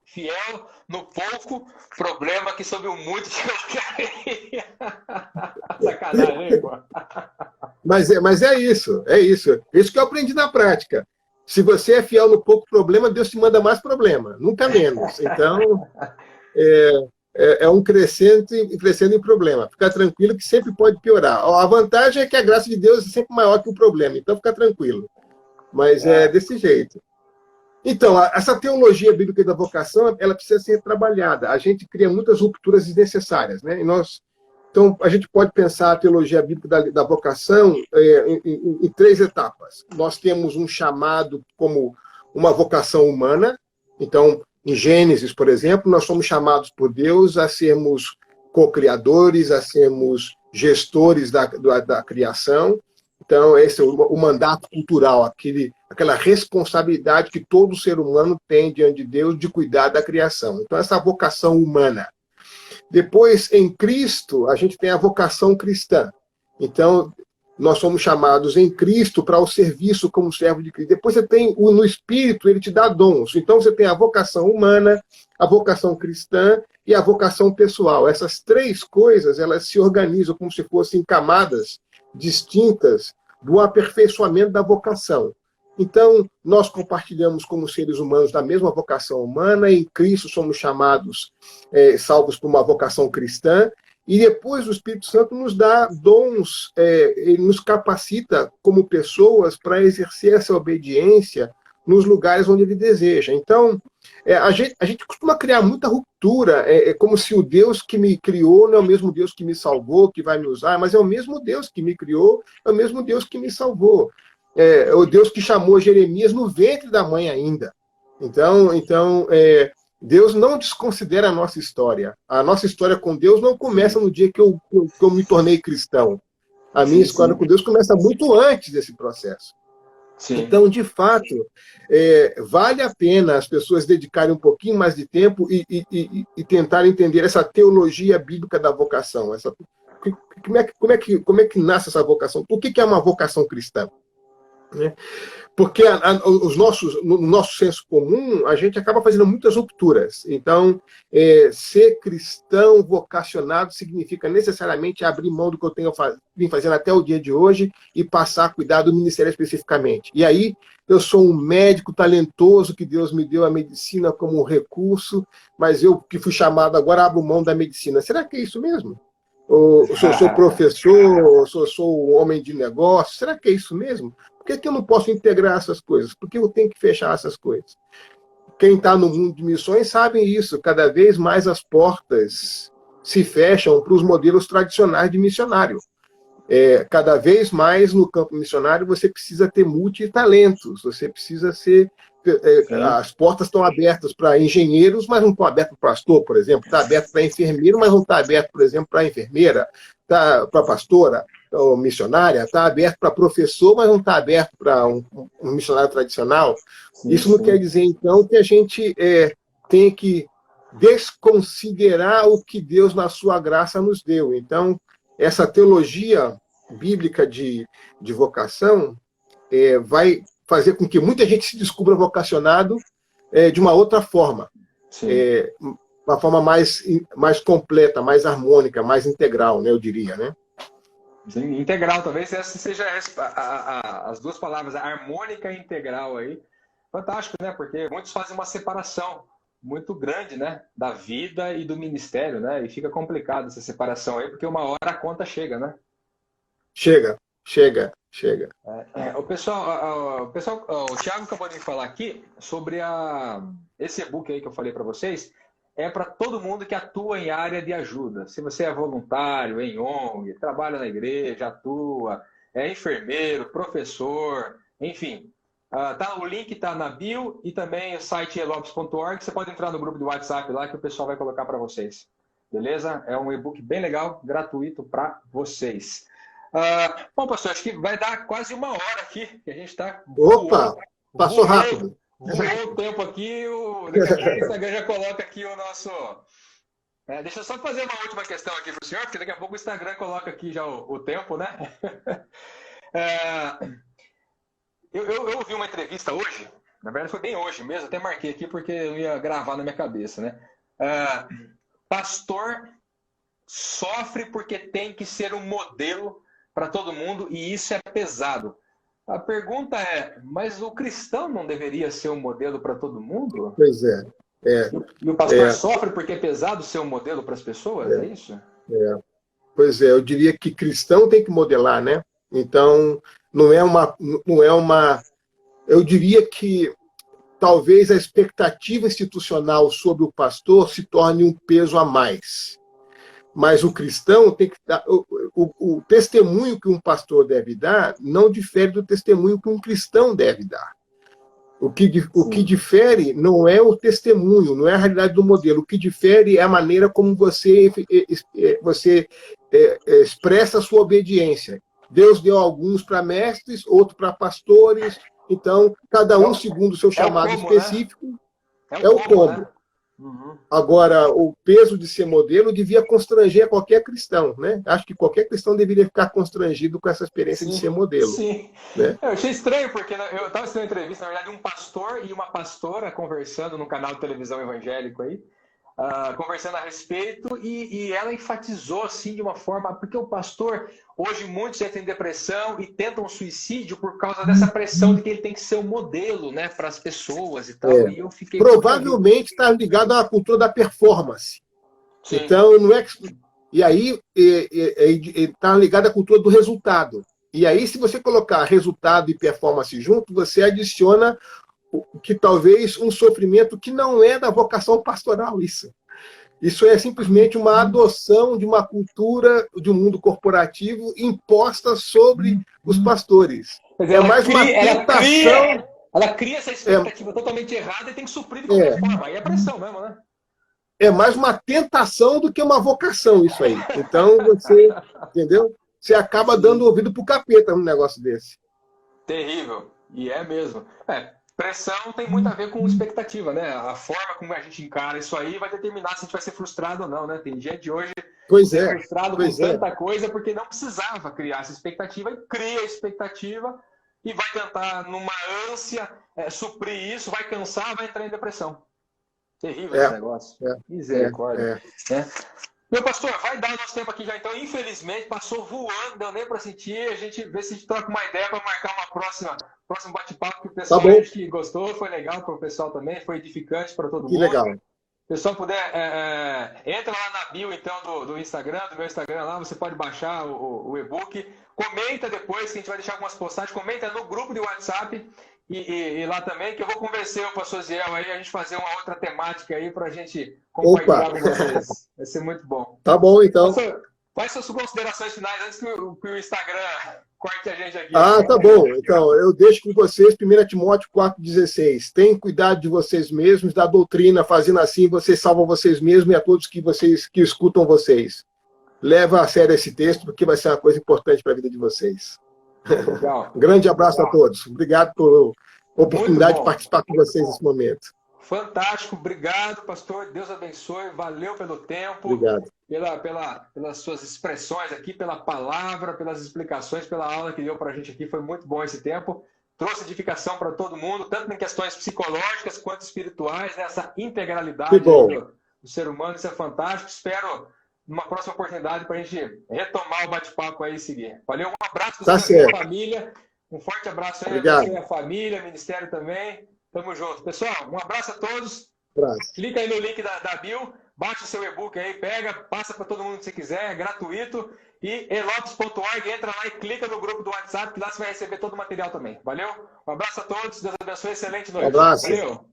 fiel no pouco, problema que sobre o muito te colocaria. Sacanagem, hein, pô? Mas é isso. Isso que eu aprendi na prática. Se você é fiel no pouco problema, Deus te manda mais problema, nunca menos. Então, é um crescendo em problema. Fica tranquilo que sempre pode piorar. A vantagem é que a graça de Deus é sempre maior que o problema, então fica tranquilo. Mas é desse jeito. Então, essa teologia bíblica da vocação, ela precisa ser trabalhada. A gente cria muitas rupturas desnecessárias, né? Então, a gente pode pensar a teologia bíblica da vocação em 3 etapas. Nós temos um chamado como uma vocação humana. Então, em Gênesis, por exemplo, nós somos chamados por Deus a sermos co-criadores, a sermos gestores da criação. Então, esse é o mandato cultural, aquela responsabilidade que todo ser humano tem diante de Deus de cuidar da criação. Então, essa vocação humana. Depois, em Cristo, a gente tem a vocação cristã. Então, nós somos chamados em Cristo para o serviço como servo de Cristo. Depois você tem, no Espírito, ele te dá dons. Então, você tem a vocação humana, a vocação cristã e a vocação pessoal. Essas três coisas, elas se organizam como se fossem camadas distintas do aperfeiçoamento da vocação. Então, nós compartilhamos como seres humanos da mesma vocação humana, em Cristo somos chamados, salvos por uma vocação cristã, e depois o Espírito Santo nos dá dons, ele nos capacita como pessoas para exercer essa obediência nos lugares onde ele deseja. Então, a gente costuma criar muita ruptura, é como se o Deus que me criou não é o mesmo Deus que me salvou, que vai me usar, mas é o mesmo Deus que me criou, é o mesmo Deus que me salvou. É o Deus que chamou Jeremias no ventre da mãe ainda. Então Deus não desconsidera a nossa história. A nossa história com Deus não começa no dia que eu me tornei cristão. A minha história com Deus começa muito antes desse processo. Sim. Então, de fato, vale a pena as pessoas dedicarem um pouquinho mais de tempo e tentarem entender essa teologia bíblica da vocação. Como é que nasce essa vocação? O que é uma vocação cristã? Porque no nosso senso comum, a gente acaba fazendo muitas rupturas. Então, ser cristão vocacionado significa necessariamente abrir mão do que eu vim fazendo até o dia de hoje e passar a cuidar do ministério especificamente. E aí, eu sou um médico talentoso, que Deus me deu a medicina como um recurso, mas eu que fui chamado agora abro mão da medicina. Será que é isso mesmo? Ou se eu sou professor, ou se eu sou um homem de negócio, será que é isso mesmo? Por que eu não posso integrar essas coisas? Por que eu tenho que fechar essas coisas? Quem está no mundo de missões sabe isso. Cada vez mais as portas se fecham para os modelos tradicionais de missionário. Cada vez mais no campo missionário você precisa ter multitalentos. Você precisa ser... as portas estão abertas para engenheiros, mas não estão abertas para pastor, por exemplo. Está aberto para enfermeiro, mas não está aberto, por exemplo, para enfermeira. Está para pastora ou missionária. Está aberto para professor, mas não está aberto para um missionário tradicional. Isso não quer dizer, então, que a gente tem que desconsiderar o que Deus, na sua graça, nos deu. Então, essa teologia bíblica de vocação vai fazer com que muita gente se descubra vocacionado de uma outra forma. Uma forma mais completa, mais harmônica, mais integral, né, eu diria, né? Sim, integral, talvez essa seja as duas palavras, harmônica e integral aí. Fantástico, né? Porque muitos fazem uma separação muito grande, né, da vida e do ministério, né? E fica complicado essa separação aí, porque uma hora a conta chega, né? Chega. O Thiago acabou de me falar aqui sobre esse e-book aí que eu falei para vocês. É para todo mundo que atua em área de ajuda. Se você é voluntário, em ONG, trabalha na igreja, atua, é enfermeiro, professor, enfim. O link está na bio e também o site elopes.org. Você pode entrar no grupo do WhatsApp lá que o pessoal vai colocar para vocês. Beleza? É um e-book bem legal, gratuito para vocês. Bom, pastor, acho que vai dar quase uma hora aqui, que a gente está... Opa! Passou rápido. Voou o tempo aqui, daqui a pouco o Instagram já coloca aqui o nosso... deixa eu só fazer uma última questão aqui para o senhor, porque daqui a pouco o Instagram coloca aqui já o tempo, né? Eu ouvi uma entrevista hoje, na verdade foi bem hoje mesmo, até marquei aqui porque eu ia gravar na minha cabeça, né? Pastor sofre porque tem que ser um modelo para todo mundo e isso é pesado. A pergunta mas o cristão não deveria ser um modelo para todo mundo? Pois é. E o pastor sofre porque é pesado ser um modelo para as pessoas? É isso? Pois é, eu diria que cristão tem que modelar, né? Então, não é uma... Eu diria que talvez a expectativa institucional sobre o pastor se torne um peso a mais. Mas o cristão tem que dar... O testemunho que um pastor deve dar não difere do testemunho que um cristão deve dar. O que difere não é o testemunho, não é a realidade do modelo. O que difere é a maneira como você expressa a sua obediência. Deus deu alguns para mestres, outros para pastores. Então, cada um segundo o seu chamado específico. Né? É o combo. Né? Uhum. Agora, o peso de ser modelo devia constranger qualquer cristão, né? Acho que qualquer cristão deveria ficar constrangido com essa experiência de ser modelo. Sim. Né? Eu achei estranho, porque eu estava assistindo uma entrevista, na verdade, um pastor e uma pastora conversando num canal de televisão evangélico aí, conversando a respeito, e ela enfatizou assim de uma forma, porque o pastor, hoje muitos entram em depressão e tentam suicídio por causa dessa pressão de que ele tem que ser o modelo, né, para as pessoas e tal. E eu fiquei provavelmente está ligado à cultura da performance. Sim. Então, não é que... E aí está ligado à cultura do resultado. E aí, se você colocar resultado e performance junto, você adiciona que talvez um sofrimento que não é da vocação pastoral, isso. Isso é simplesmente uma adoção de uma cultura de um mundo corporativo imposta sobre os pastores. É mais uma tentação... Ela cria essa expectativa totalmente errada e tem que suprir de qualquer forma. Aí é pressão mesmo, né? É mais uma tentação do que uma vocação, isso aí. Então, você... Entendeu? Você acaba dando ouvido pro capeta num negócio desse. Terrível. E é mesmo. Pressão tem muito a ver com expectativa, né? A forma como a gente encara isso aí vai determinar se a gente vai ser frustrado ou não, né? Tem gente hoje frustrado com tanta coisa porque não precisava criar essa expectativa e cria a expectativa e vai tentar, numa ânsia, suprir isso, vai cansar, vai entrar em depressão. Terrível esse negócio. Misericórdia. Meu pastor, vai dar o nosso tempo aqui já, então. Infelizmente, passou voando, deu nem para sentir. A gente vê se a gente troca uma ideia para marcar uma próximo bate-papo, que o pessoal acho que gostou, foi legal para o pessoal também, foi edificante para todo mundo. Que legal. Se o pessoal puder, entra lá na bio, então, do Instagram, do meu Instagram lá, você pode baixar o e-book. Comenta depois, que a gente vai deixar algumas postagens, comenta no grupo de WhatsApp. E lá também, que eu vou convencer o pastor Ziel aí, a gente fazer uma outra temática aí para a gente compartilhar com vocês. Vai ser muito bom. Tá bom, então. Faz suas considerações finais antes que o Instagram corte a gente aqui. Tá bom. Então, eu deixo com vocês 1 Timóteo 4,16. Tenham cuidado de vocês mesmos, da doutrina, fazendo assim, vocês salvam vocês mesmos e a todos que escutam vocês. Leva a sério esse texto, porque vai ser uma coisa importante para a vida de vocês. Legal. Grande abraço a todos. Obrigado por a oportunidade de participar com vocês nesse momento. Fantástico. Obrigado, pastor. Deus abençoe. Valeu pelo tempo. Obrigado. Pelas suas expressões aqui, pela palavra, pelas explicações, pela aula que deu para a gente aqui. Foi muito bom esse tempo. Trouxe edificação para todo mundo, tanto em questões psicológicas quanto espirituais, né? Essa integralidade do ser humano. Isso é fantástico. Espero numa próxima oportunidade para a gente retomar o bate-papo aí e seguir. Valeu, um abraço para você e a família. Um forte abraço aí para você e a família, ministério também. Tamo junto. Pessoal, um abraço a todos. Clica aí no link da bio, baixa o seu e-book aí, pega, passa para todo mundo que você quiser, é gratuito. E elopes.org, entra lá e clica no grupo do WhatsApp, que lá você vai receber todo o material também. Valeu? Um abraço a todos, Deus abençoe, excelente noite. Um abraço. Valeu.